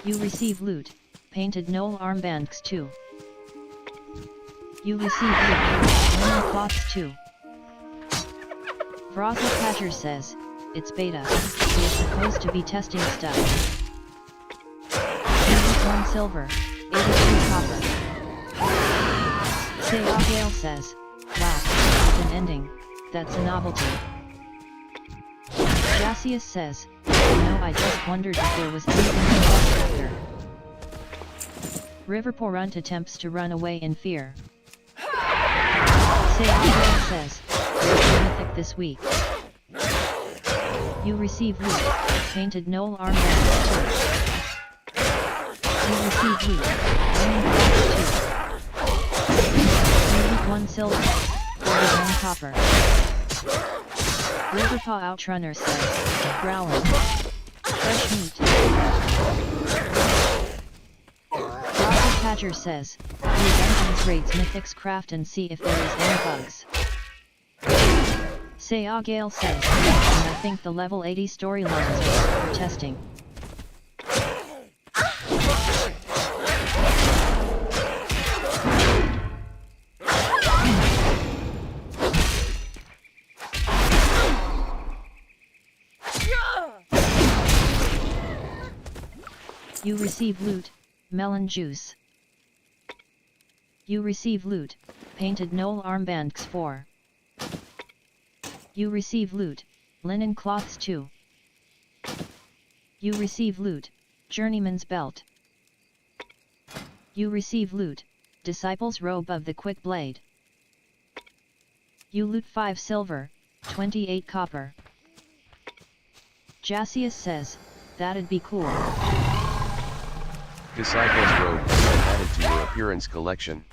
Speaker 2: You receive loot, painted Knoll armbands 2. You receive loot, linen cloths 2. Brothel Catcher says, it's beta, he is supposed to be testing stuff. 81 silver, 82 copper. Sayagale says, wow, it's an ending, that's a novelty. Jasius says, I just wondered if there was anything else after. River Porunt attempts to run away in fear. Sayagale says, there's a mythic this week. You receive loot, painted Knoll armbands 2. You receive loot, linen cloths 2. You loot 1 silver, 41 copper. Riverpaw Outrunner says, growling. Fresh meat. Rocket Catcher says, use Entrance Raids Mythics Craft and see if there is any bugs. Sayagale says, and I think the level 80 storylines are for testing. You receive loot, melon juice. You receive loot, painted Knoll armbands 4. You receive loot, linen cloths 2. You receive loot, journeyman's belt. You receive loot, disciple's robe of the quick blade. You loot 5 silver, 28 copper. Jasius says, that'd be cool.
Speaker 1: Disciple's robe has been added to your appearance collection.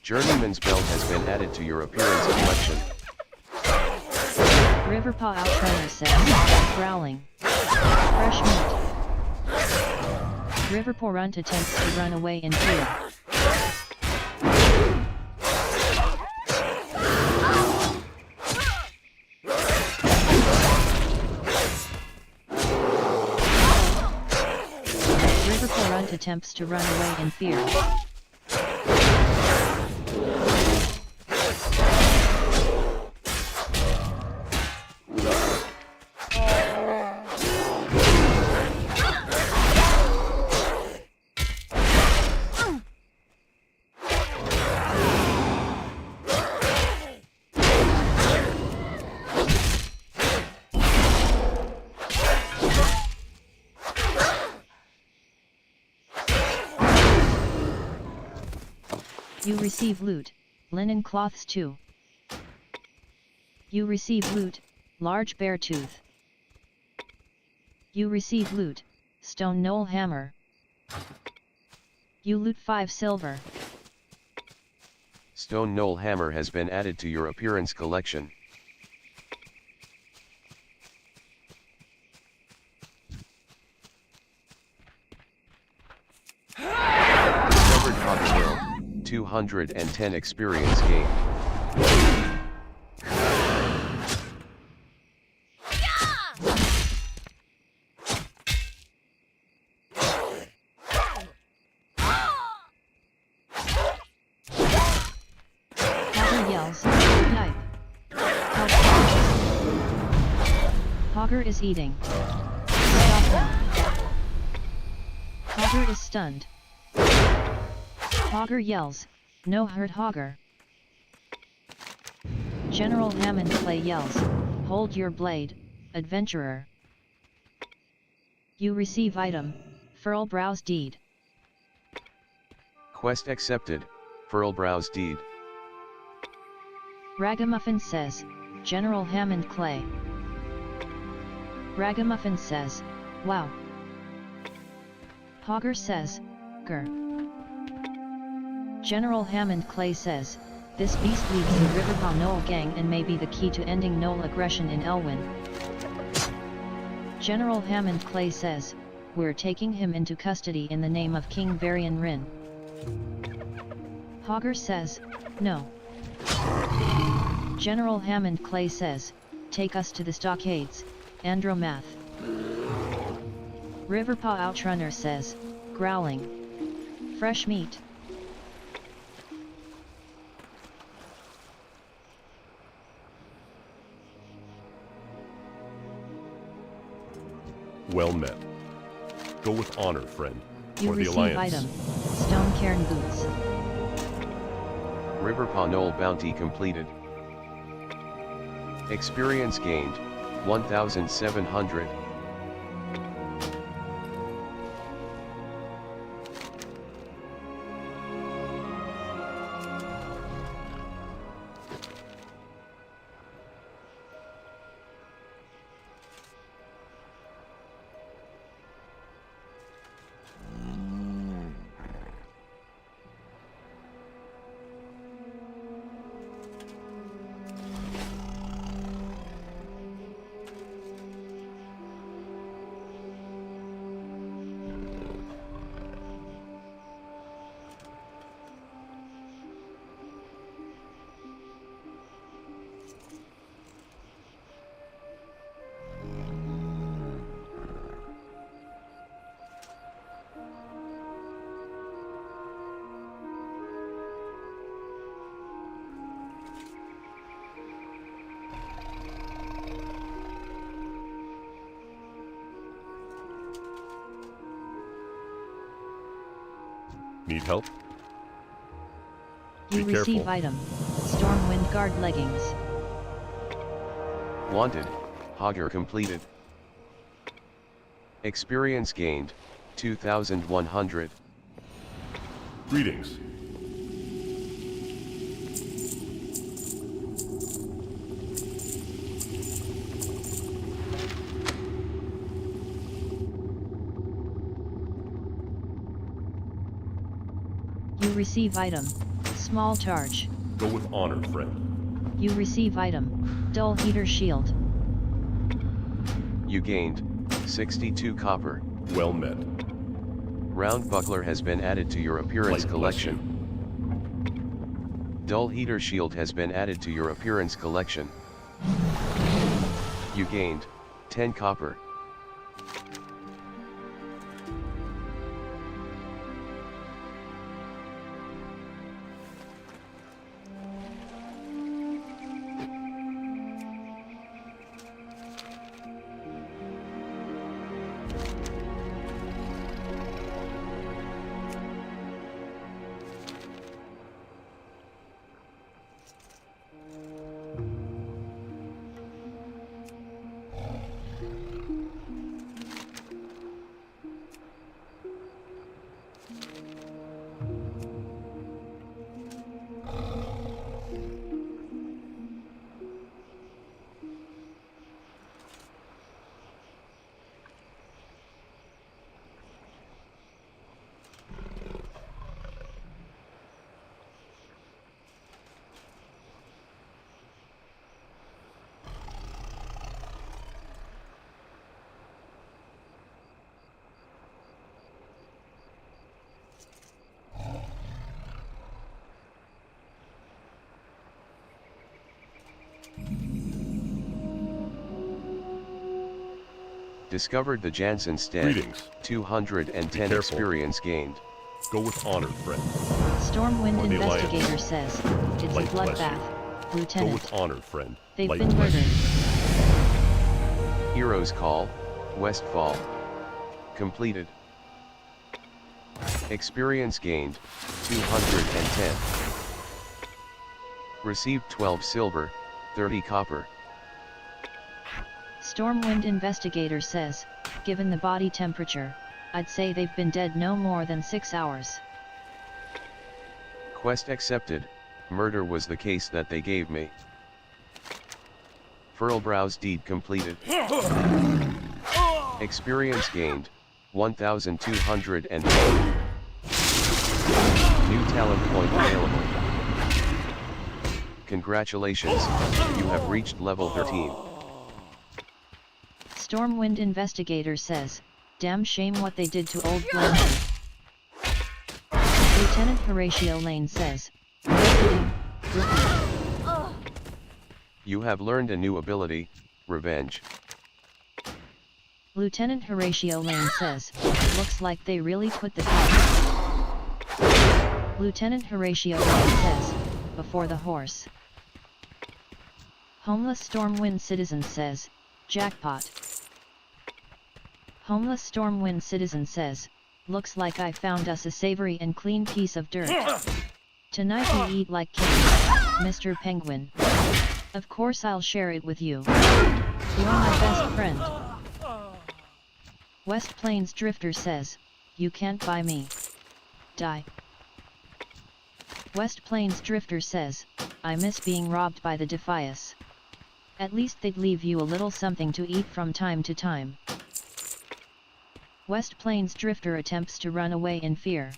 Speaker 1: Journeyman's belt has been added to your appearance collection.
Speaker 2: Riverpaw Outrunner says, growling. Fresh meat. River Porunt attempts to run away in fear. River Porunt attempts to run away in fear. You receive loot, linen cloths 2. You receive loot, large bear tooth. You receive loot, stone knoll hammer. You loot 5 silver.
Speaker 1: Stone Knoll Hammer has been added to your appearance collection. Discovered Hogger Hill, 210 experience gained.
Speaker 2: Hogger yells, "Knife! Help me." Hogger is eating. Stop him. Hogger is stunned. Hogger yells, "No hurt Hogger." General Hammond Clay yells, "Hold your blade, adventurer." You receive item, Furl Browse Deed.
Speaker 1: Quest accepted, Furl Browse Deed.
Speaker 2: Ragamuffin says, "General Hammond Clay." Ragamuffin says, "Wow." Hogger says, "Grr." General Hammond Clay says, "This beast leads the Riverpaw Knoll gang and may be the key to ending Knoll aggression in Elwyn." General Hammond Clay says, "We're taking him into custody in the name of King Varian Rin." Hogger says, "No." General Hammond Clay says, "Take us to the stockades, Andromath." Riverpaw Outrunner says, growling, "Fresh meat."
Speaker 3: Well met. Go with honor, friend.
Speaker 2: You
Speaker 3: For the
Speaker 2: receive
Speaker 3: Alliance.
Speaker 2: item, Stone Cairn Boots.
Speaker 1: Riverpaw Knoll bounty completed. Experience gained, 1,700.
Speaker 3: Need help?
Speaker 2: You
Speaker 3: Be
Speaker 2: receive
Speaker 3: careful.
Speaker 2: item, Stormwind Guard Leggings.
Speaker 1: Wanted, Hogger completed. Experience gained, 2,100.
Speaker 3: Greetings.
Speaker 2: You receive item, Small Charge.
Speaker 3: Go with honor, friend.
Speaker 2: You receive item, Dull Heater Shield.
Speaker 1: You gained, 62 copper.
Speaker 3: Well met.
Speaker 1: Round Buckler has been added to your appearance
Speaker 3: Light bless
Speaker 1: collection. Dull Heater Shield has been added to your appearance collection. You gained, 10 copper. Discovered the Jansen Stead.
Speaker 3: Greetings.
Speaker 1: 210
Speaker 3: Be careful.
Speaker 1: experience gained.
Speaker 3: Go with honor, friend.
Speaker 2: Stormwind
Speaker 3: For the
Speaker 2: investigator
Speaker 3: Alliance.
Speaker 2: says, it's
Speaker 3: Light
Speaker 2: a
Speaker 3: bless you.
Speaker 2: bloodbath,
Speaker 3: Go
Speaker 2: Lieutenant.
Speaker 3: with honor, friend.
Speaker 2: They've
Speaker 3: Light
Speaker 2: been
Speaker 3: bless
Speaker 2: murdered.
Speaker 3: you.
Speaker 1: Heroes Call, Westfall. Completed. Experience gained, 210. Received 12 silver, 30 copper.
Speaker 2: Stormwind investigator says, given the body temperature, I'd say they've been dead no more than 6 hours.
Speaker 1: Quest accepted, murder was the case that they gave me. Furlbrow's deed completed. Experience gained, 1,204. New talent point available. Congratulations, you have reached level 13.
Speaker 2: Stormwind investigator says, damn shame what they did to old Blanchard. Lieutenant Horatio Lane says, no kidding, rookie.
Speaker 1: You have learned a new ability, Revenge.
Speaker 2: Lieutenant Horatio Lane says, looks like they really put the power. Lieutenant Horatio Lane says, before the horse. Homeless Stormwind citizen says, jackpot. Homeless Stormwind citizen says, looks like I found us a savory and clean piece of dirt. Tonight we eat like kings, Mr. Penguin. Of course I'll share it with you. You're my best friend. West Plains Drifter says, you can't buy me. Die. West Plains Drifter says, I miss being robbed by the Defias. At least they'd leave you a little something to eat from time to time. West Plains Drifter attempts to run away in fear.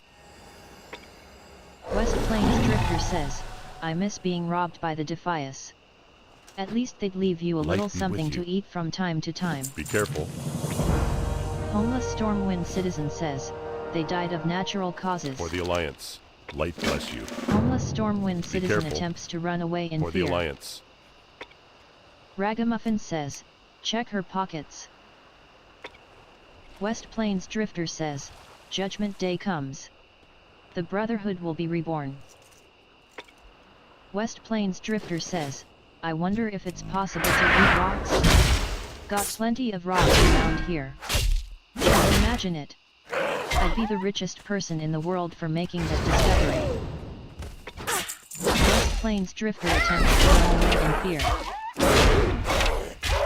Speaker 2: West Plains Drifter says, I miss being robbed by the Defias. At least they'd leave you a
Speaker 3: Light
Speaker 2: little
Speaker 3: be
Speaker 2: something
Speaker 3: with
Speaker 2: to
Speaker 3: you.
Speaker 2: eat from time to time.
Speaker 3: Be careful.
Speaker 2: Homeless Stormwind citizen says, they died of natural causes.
Speaker 3: For the Alliance. Light bless you.
Speaker 2: Homeless Stormwind citizen
Speaker 3: careful.
Speaker 2: attempts to run away in
Speaker 3: For the
Speaker 2: fear.
Speaker 3: Alliance.
Speaker 2: Ragamuffin says, check her pockets. West Plains Drifter says, Judgment Day comes. The Brotherhood will be reborn. West Plains Drifter says, I wonder if it's possible to eat rocks? Got plenty of rocks around here. Just imagine it. I'd be the richest person in the world for making that discovery. West Plains Drifter attempts to run away in fear.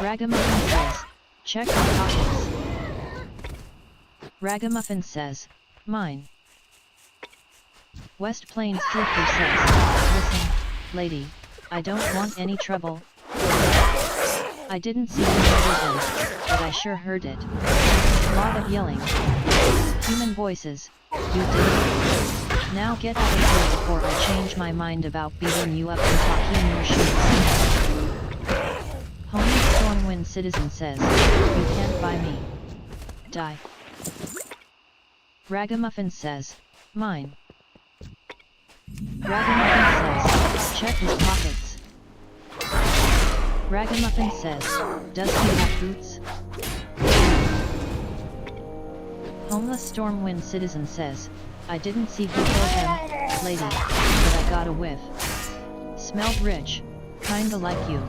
Speaker 2: Ragamuffin says, check your pockets. Ragamuffin says, mine. West Plains Drifter says, listen, lady, I don't want any trouble. I didn't see you murder them, but I sure heard it. Lot of yelling. Human voices, you did it. Now get out of here before I change my mind about beating you up and talking your shoes. Homeless Stormwind citizen says, you can't buy me. Die. Ragamuffin says, mine. Ragamuffin says, check his pockets. Ragamuffin says, does he have boots? Homeless Stormwind citizen says, I didn't see who killed him, lady, but I got a whiff. Smelled rich, kinda like you.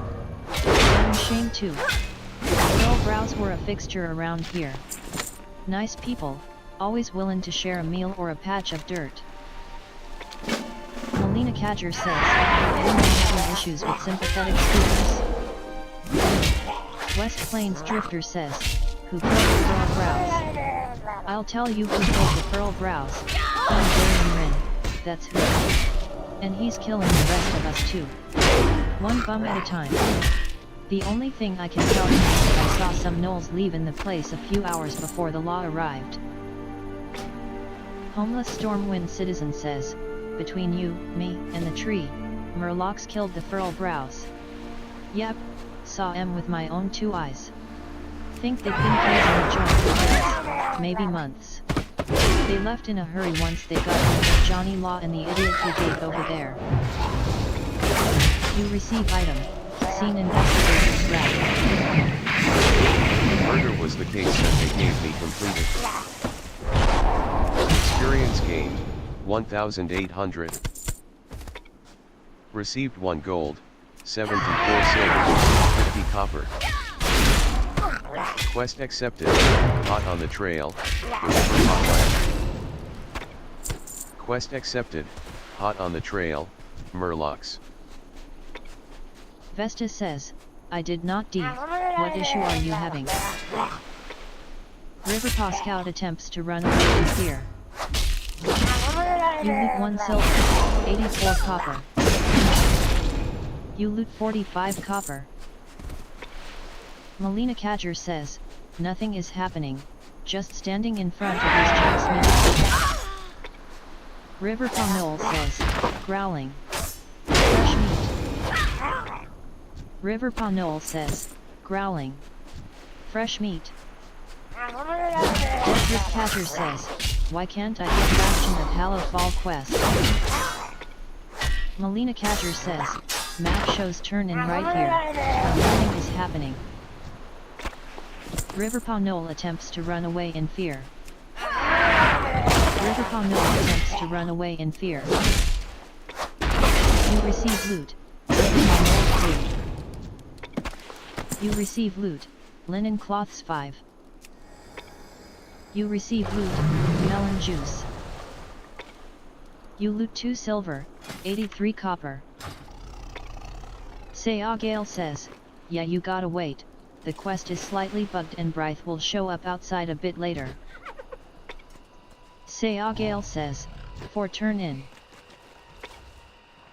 Speaker 2: Damn shame too. Pearl brows were a fixture around here. Nice people, always willing to share a meal or a patch of dirt. Melina Cadger says, anyone having issues with sympathetic scooters? West Plains Drifter says, who killed the Pearl Brows? I'll tell you who killed the Pearl Brows. Dorian Rin, that's who. And he's killing the rest of us too. One bum at a time. The only thing I can tell you is that I saw some gnolls leaving the place a few hours before the law arrived. Homeless Stormwind citizen says, between you, me, and the tree, Murlocs killed the Pearl Brows. Yep, saw 'em with my own 2 eyes. Think they've been closing the joint for days, maybe months. They left in a hurry once they got rid of Johnny Law and the idiot brigade over there. You receive item, scene investigators rap.
Speaker 1: Murder was the case that they gave me completed. Experience gained, 1,800. Received 1 gold, 74 silver, 50 copper. Quest accepted, hot on the trail, wherever hotline. Quest accepted, hot on the trail, Murlocs.
Speaker 2: Vesta says, I did not D. What issue are you having? Riverpaw Scout attempts to run away in fear. You loot 1 silver, 84 copper. You loot 45 copper. Melina Catcher says, nothing is happening, just standing in front of his Jacksmith. Riverpaw Noel says, growling. Fresh meat. Riverpaw Noel says, growling. Fresh meat. Deathrick Catcher says, why can't I get Bastion of Hallow Fall quest? Melina Catcher says, map shows turn in right here, nothing is happening. Riverpaw Noel attempts to run away in fear. Riverpaw Noel attempts to run away in fear. You receive loot. Riverpaw Noel 3. You receive loot. Linen cloths 5. You receive loot. Melon juice. You loot 2 silver, 83 copper. Sayagale says, yeah, you gotta wait. The quest is slightly bugged and Brythe will show up outside a bit later. Sayagale says, for turn in.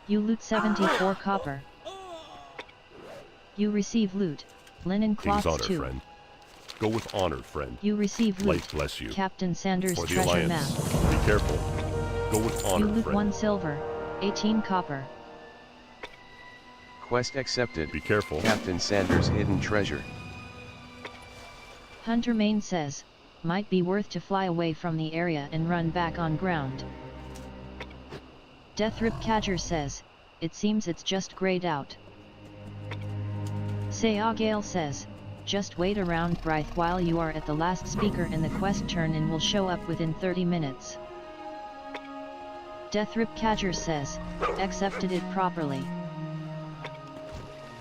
Speaker 2: You loot 74 copper. You receive loot. Linen
Speaker 3: King's
Speaker 2: cloths
Speaker 3: honor,
Speaker 2: 2.
Speaker 3: friend. Go with honor, friend.
Speaker 2: You receive loot.
Speaker 3: Light bless you.
Speaker 2: Captain Sanders
Speaker 3: For the
Speaker 2: treasure
Speaker 3: Alliance.
Speaker 2: map.
Speaker 3: Be careful. Go with honor,
Speaker 2: You loot
Speaker 3: friend.
Speaker 2: 1 silver, 18 copper.
Speaker 1: Quest accepted,
Speaker 3: Be careful.
Speaker 1: Captain Sanders' hidden treasure.
Speaker 2: Hunter Main says, might be worth to fly away from the area and run back on ground. Deathrip Catcher says, it seems it's just grayed out. Sayagale says, just wait around Brythe while you are at the last speaker and the quest turn in will show up within 30 minutes. Deathrip Catcher says, accepted it properly.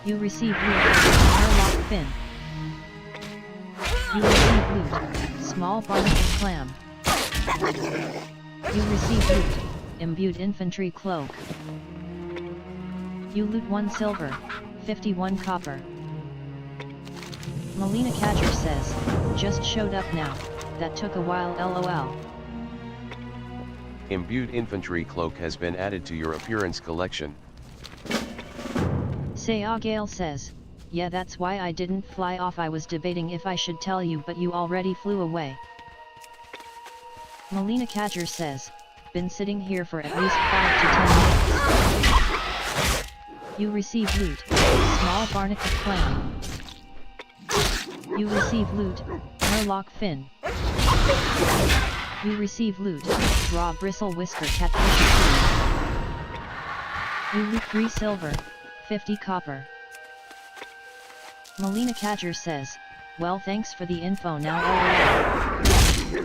Speaker 2: You receive loot. Murloc fin. You receive loot. Small barnacle clam. You receive loot. Imbued infantry cloak. You loot 1 silver, 51 copper. Melina Catcher says, just showed up now, that took a while lol.
Speaker 1: Imbued infantry cloak has been added to your appearance collection.
Speaker 2: Sayagale says, yeah, that's why I didn't fly off. I was debating if I should tell you, but you already flew away. Melina Catcher says, been sitting here for at least 5 to 10 minutes. You receive loot. Small barnacle clam. You receive loot. Murloc fin. You receive loot. Raw bristle whisker catfish. You loot 3 silver, 50 copper. Melina Catcher says, well, thanks for the info now. You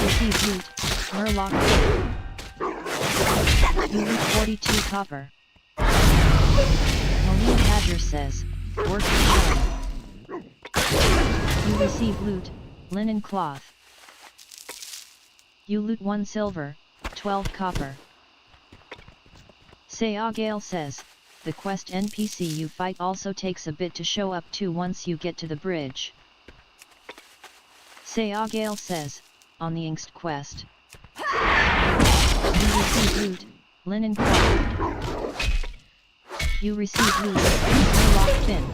Speaker 2: receive loot. Murloc fin. You loot 42 copper. Melina Catcher says, work is done. You receive loot. Linen cloth. You loot 1 silver, 12 copper. Sayagale says, the quest NPC you fight also takes a bit to show up too once you get to the bridge. Sayagale says, on the Inkst quest. You receive loot. Linen cloth. You receive loot. Murloc fin.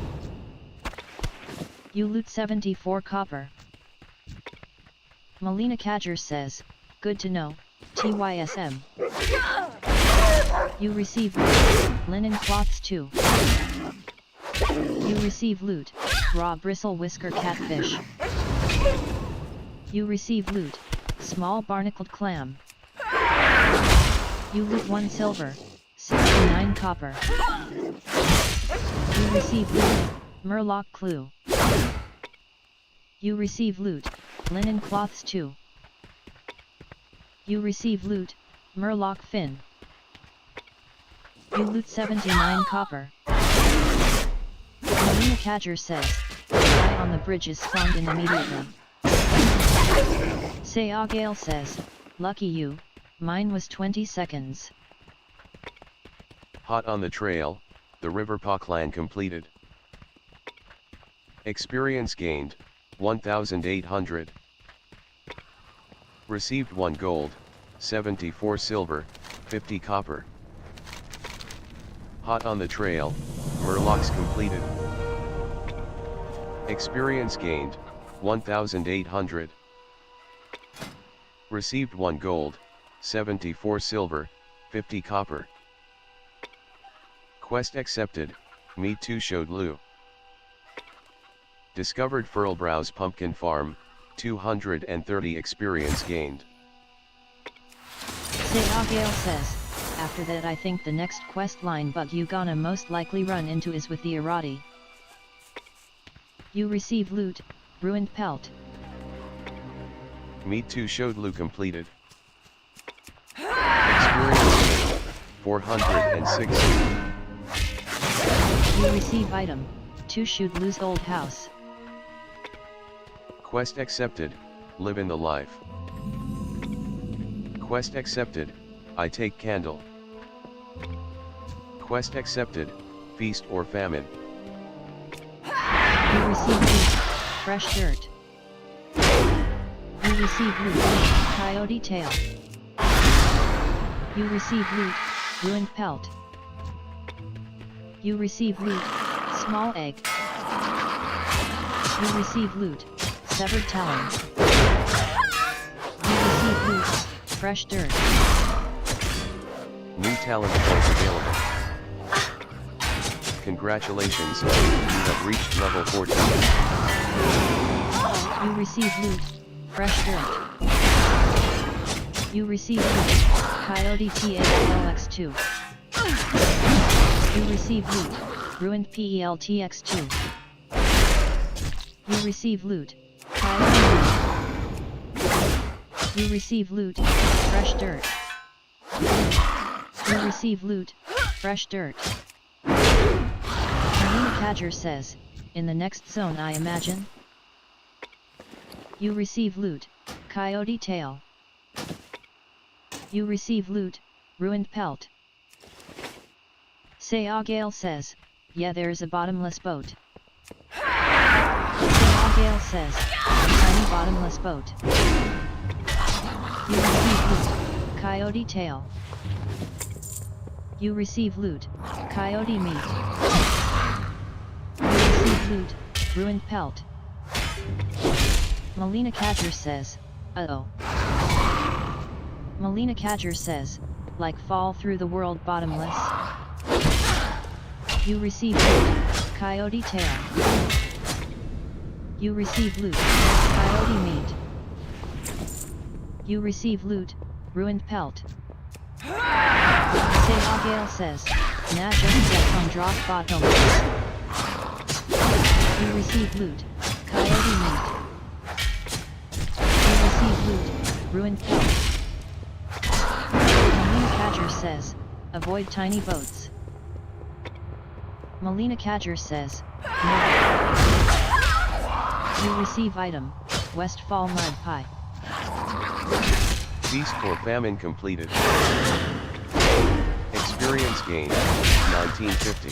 Speaker 2: You loot 74 copper. Melina Catcher says, good to know, TYSM. You receive loot. Linen cloths 2. You receive loot. Raw bristle whisker catfish. You receive loot. Small barnacled clam. You loot 1 silver, 69 copper. You receive loot. Murloc clue. You receive loot, linen cloths 2. You receive loot, murloc fin. You loot 79 copper. Melina Cadger says, the guy on the bridge is spawned in immediately. Sayagale says, lucky you, mine was 20 seconds.
Speaker 1: Hot on the trail, the River Parkland completed. Experience gained, 1,800. Received 1 gold, 74 silver, 50 copper. Hot on the trail, murlocs completed. Experience gained, 1,800. Received 1 gold, 74 silver, 50 copper. Quest accepted, Me Too showed Lou. Discovered Furlbrow's pumpkin farm, 230 experience gained.
Speaker 2: Sayagale says, after that I think the next quest line bug you gonna most likely run into is with the Irati. You receive loot, ruined pelt.
Speaker 1: Me Too showed Lou completed. Experience 460.
Speaker 2: You receive item, 2 shoot Lou's old house.
Speaker 1: Quest accepted, live in the life. Quest accepted, I take candle. Quest accepted, feast or famine.
Speaker 2: You receive loot, fresh dirt. You receive loot, coyote tail. You receive loot, ruined pelt. You receive loot, small egg. You receive loot, severed talon. You receive loot, fresh dirt.
Speaker 1: New talent points available. Congratulations, you have reached level 14.
Speaker 2: You receive loot, fresh dirt. You receive loot, coyote TALX2. You receive loot, ruined PELTX2. You receive loot, coyote meat. You receive loot, fresh dirt. You receive loot, fresh dirt. Melina Cadger says, in the next zone I imagine. You receive loot, coyote tail. You receive loot, ruined pelt. Sayagale says, yeah there's a bottomless boat. Sayagale says, tiny bottomless boat. You receive loot, coyote tail. You receive loot, coyote meat. You receive loot, ruined pelt. Melina Cadger says, uh-oh. Melina Cadger says, like fall through the world bottomless. You receive loot, coyote tail. You receive loot, coyote meat. You receive loot, ruined pelt. Sayagale says, nah just get on drop bottom. You receive loot, coyote meat. You receive loot, ruined pelt. Melina Cadger says, avoid tiny boats. Melina Cadger says, no. You receive item, Westfall mud pie.
Speaker 1: Feast or famine completed. Experience gained, 1950.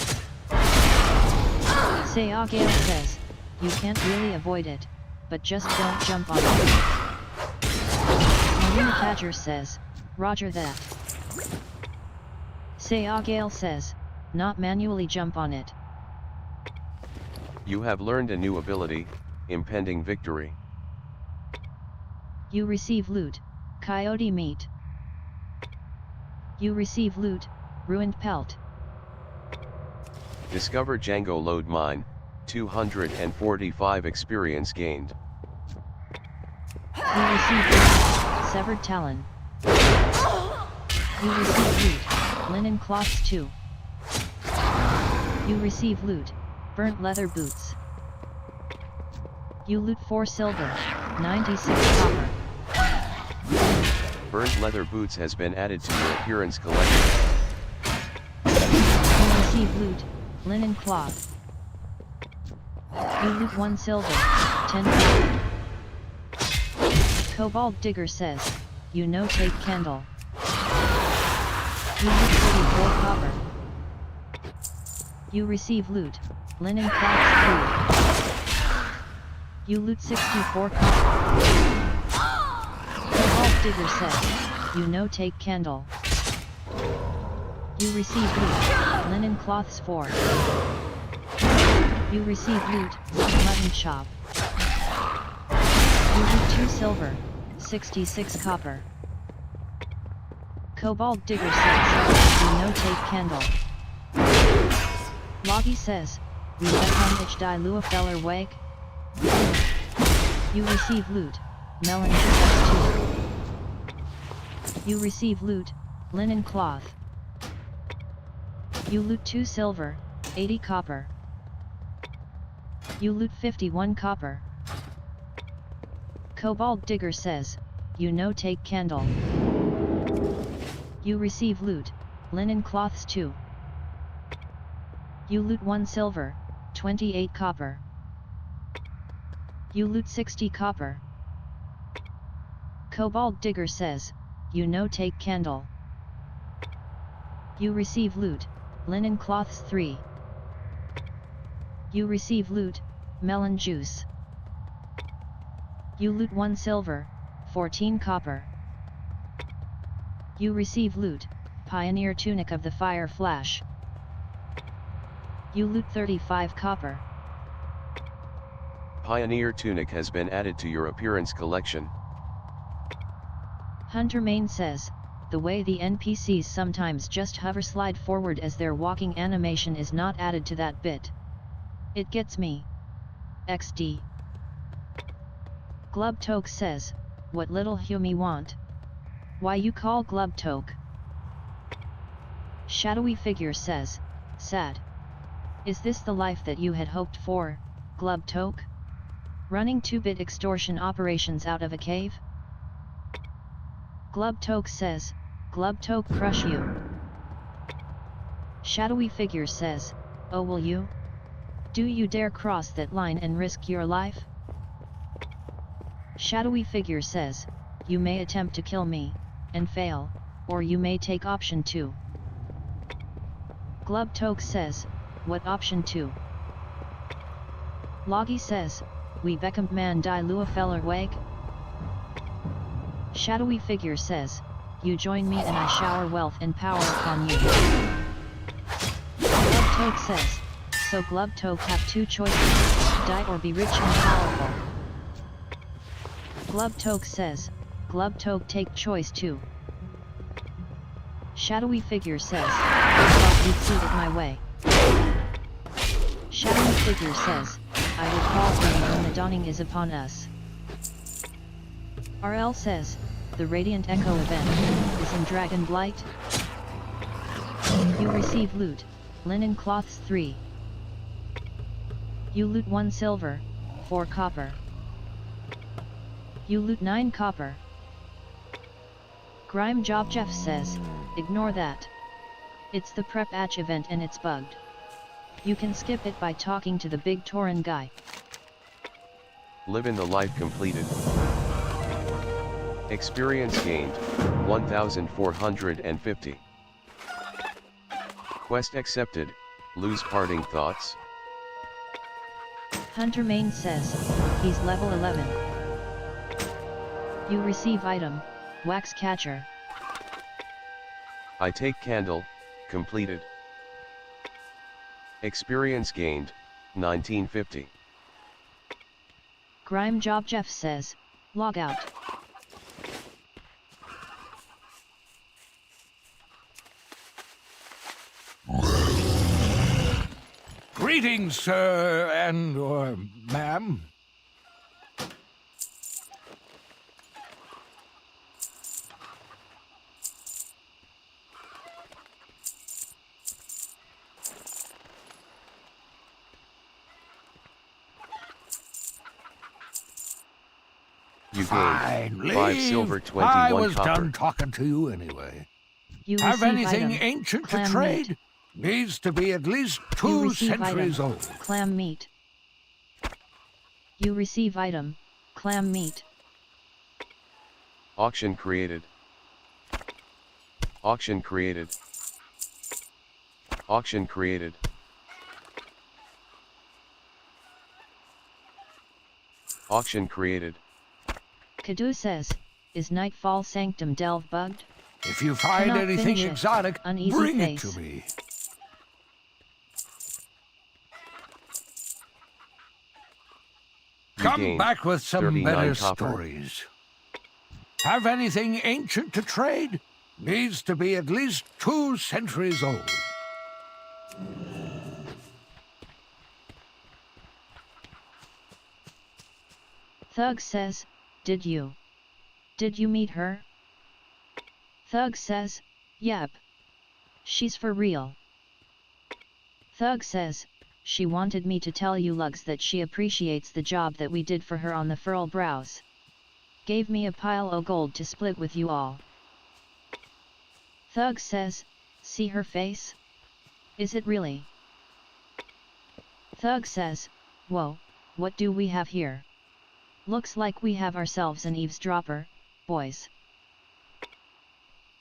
Speaker 2: Sayagale says, you can't really avoid it, but just don't jump on it. Melina Cadger says, roger that. Sayagale says, not manually jump on it.
Speaker 1: You have learned a new ability, impending victory.
Speaker 2: You receive loot, coyote meat. You receive loot, ruined pelt.
Speaker 1: Discover Django load mine, 245 experience gained.
Speaker 2: You receive loot, severed talon. You receive loot, linen cloths 2. You receive loot, burnt leather boots. You loot 4 silver, 96 copper.
Speaker 1: Burnt leather boots has been added to your appearance collection.
Speaker 2: You receive loot, linen cloth. You loot 1 silver, 10 copper. Cobalt digger says, you know take candle. You loot 34 copper. You receive loot, linen cloth 3. You loot 64 copper. Cobalt digger says, you know take candle. You receive loot, linen cloths 4. You receive loot, mutton chop. You loot 2 silver, 66 copper. Cobalt digger says, you know take candle. Loggy says, we become ich die lua feller weg. You receive loot, melon juice 2. You receive loot, linen cloth. You loot 2 silver, 80 copper. You loot 51 copper. Cobalt digger says, you know take candle. You receive loot, linen cloths 2. You loot 1 silver, 28 copper. You loot 60 copper. Cobalt digger says, you know take candle. You receive loot, linen cloths 3. You receive loot, melon juice. You loot 1 silver, 14 copper. You receive loot, pioneer tunic of the fire flash. You loot 35 copper.
Speaker 1: Pioneer tunic has been added to your appearance collection.
Speaker 2: Hunter Main says, the way the NPCs sometimes just hover slide forward as their walking animation is not added to that bit. It gets me. XD. Glubtoke says, what little Humi want? Why you call Glubtoke? Shadowy figure says, sad. Is this the life that you had hoped for, Glubtoke? Running 2-bit extortion operations out of a cave? Glubtoke says, Glubtoke crush you. Shadowy figure says, oh will you? Do you dare cross that line and risk your life? Shadowy figure says, you may attempt to kill me, and fail, or you may take option 2. Glubtoke says, what option 2? Loggy says, we become man die lua feller weg. Shadowy figure says, you join me and I shower wealth and power upon you. Glubtoke says, so Glubtoke have 2 choices, die or be rich and powerful. Glubtoke says, Glubtoke take choice 2. Shadowy figure says, I thought you'd see it my way. Shadowy figure says, I will call for you when the dawning is upon us. RL says, the Radiant Echo event is in Dragon Blight. You receive loot, linen cloths 3. You loot 1 silver, 4 copper. You loot 9 copper. Grime Job Jeff says, ignore that. It's the Prep Atch event and it's bugged. You can skip it by talking to the big Tauren guy.
Speaker 1: Live in the life completed. Experience gained, 1450. Quest accepted, lose parting thoughts.
Speaker 2: Hunter Main says, he's level 11. You receive item, wax catcher.
Speaker 1: I take candle, completed. Experience gained, 1950.
Speaker 2: Grime Job Jeff says, log out.
Speaker 7: Greetings, sir, and or ma'am.
Speaker 1: You
Speaker 7: Fine,
Speaker 1: gained
Speaker 7: leave.
Speaker 1: 5 silver,
Speaker 7: I
Speaker 1: 21
Speaker 7: was
Speaker 1: copper.
Speaker 7: done talking to you anyway.
Speaker 2: You
Speaker 7: Have
Speaker 2: receive
Speaker 7: anything
Speaker 2: item,
Speaker 7: ancient to
Speaker 2: clam
Speaker 7: trade?
Speaker 2: meat.
Speaker 7: Needs to be at least
Speaker 2: You
Speaker 7: 2
Speaker 2: receive
Speaker 7: centuries
Speaker 2: item,
Speaker 7: old.
Speaker 2: clam meat. You receive item, clam meat.
Speaker 1: Auction created. Auction created. Auction created. Auction created.
Speaker 2: Kadu says, is Nightfall Sanctum Delve bugged?
Speaker 7: If you find
Speaker 2: Cannot
Speaker 7: anything
Speaker 2: finish it.
Speaker 7: exotic,
Speaker 2: Uneasy
Speaker 7: bring
Speaker 2: face.
Speaker 7: it to me.
Speaker 1: You
Speaker 7: Come
Speaker 1: gained
Speaker 7: back with some
Speaker 1: 39
Speaker 7: better
Speaker 1: copper.
Speaker 7: stories. Have anything ancient to trade? Needs to be at least 2 centuries old.
Speaker 2: Thug says, did you meet her? Thug says, yep. She's for real. Thug says, she wanted me to tell you lugs that she appreciates the job that we did for her on the furl brows. Gave me a pile o' gold to split with you all. Thug says, see her face? Is it really? Thug says, whoa, what do we have here? Looks like we have ourselves an eavesdropper, boys.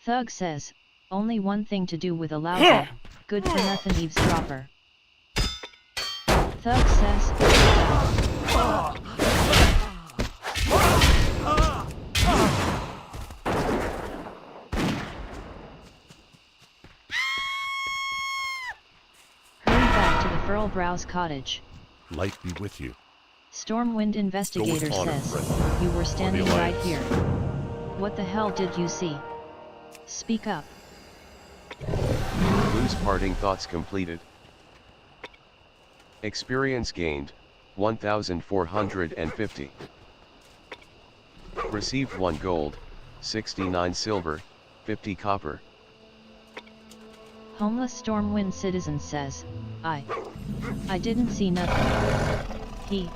Speaker 2: Thug says, only one thing to do with a lousy, good-for-nothing eavesdropper. Thug says, hurry back to the Furlbrow's cottage.
Speaker 3: Light be with you.
Speaker 2: Stormwind Investigator
Speaker 3: honor,
Speaker 2: says,
Speaker 3: friend.
Speaker 2: you were standing
Speaker 3: the
Speaker 2: right
Speaker 3: Alliance.
Speaker 2: here. What the hell did you see? Speak up.
Speaker 1: Blue's parting thoughts completed. Experience gained, 1,450. Received 1 gold, 69 silver, 50 copper.
Speaker 2: Homeless Stormwind Citizen says, I didn't see nothing.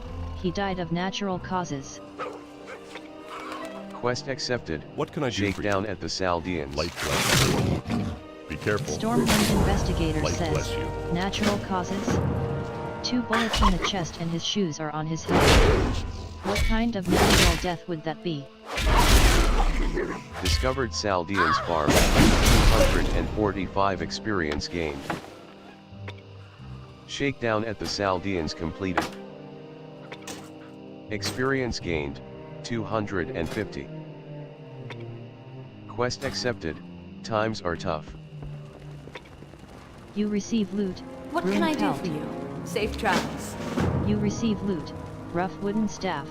Speaker 2: He died of natural causes.
Speaker 1: Quest accepted.
Speaker 3: What can I do for you?
Speaker 1: Shakedown at the Saldeans.
Speaker 3: Light bless you. Be careful.
Speaker 2: Stormwind Investigator
Speaker 3: Light
Speaker 2: says,
Speaker 3: bless you.
Speaker 2: natural causes? 2 bullets in the chest and his shoes are on his head. What kind of natural death would that be?
Speaker 1: Discovered Saldeans farm, 245 experience gained. Shakedown at the Saldeans completed. Experience gained, 250. Quest accepted, times are tough.
Speaker 2: You receive loot,
Speaker 4: What
Speaker 2: ruined
Speaker 4: can I do
Speaker 2: pelt.
Speaker 4: for you? Safe travels.
Speaker 2: You receive loot, rough wooden staff.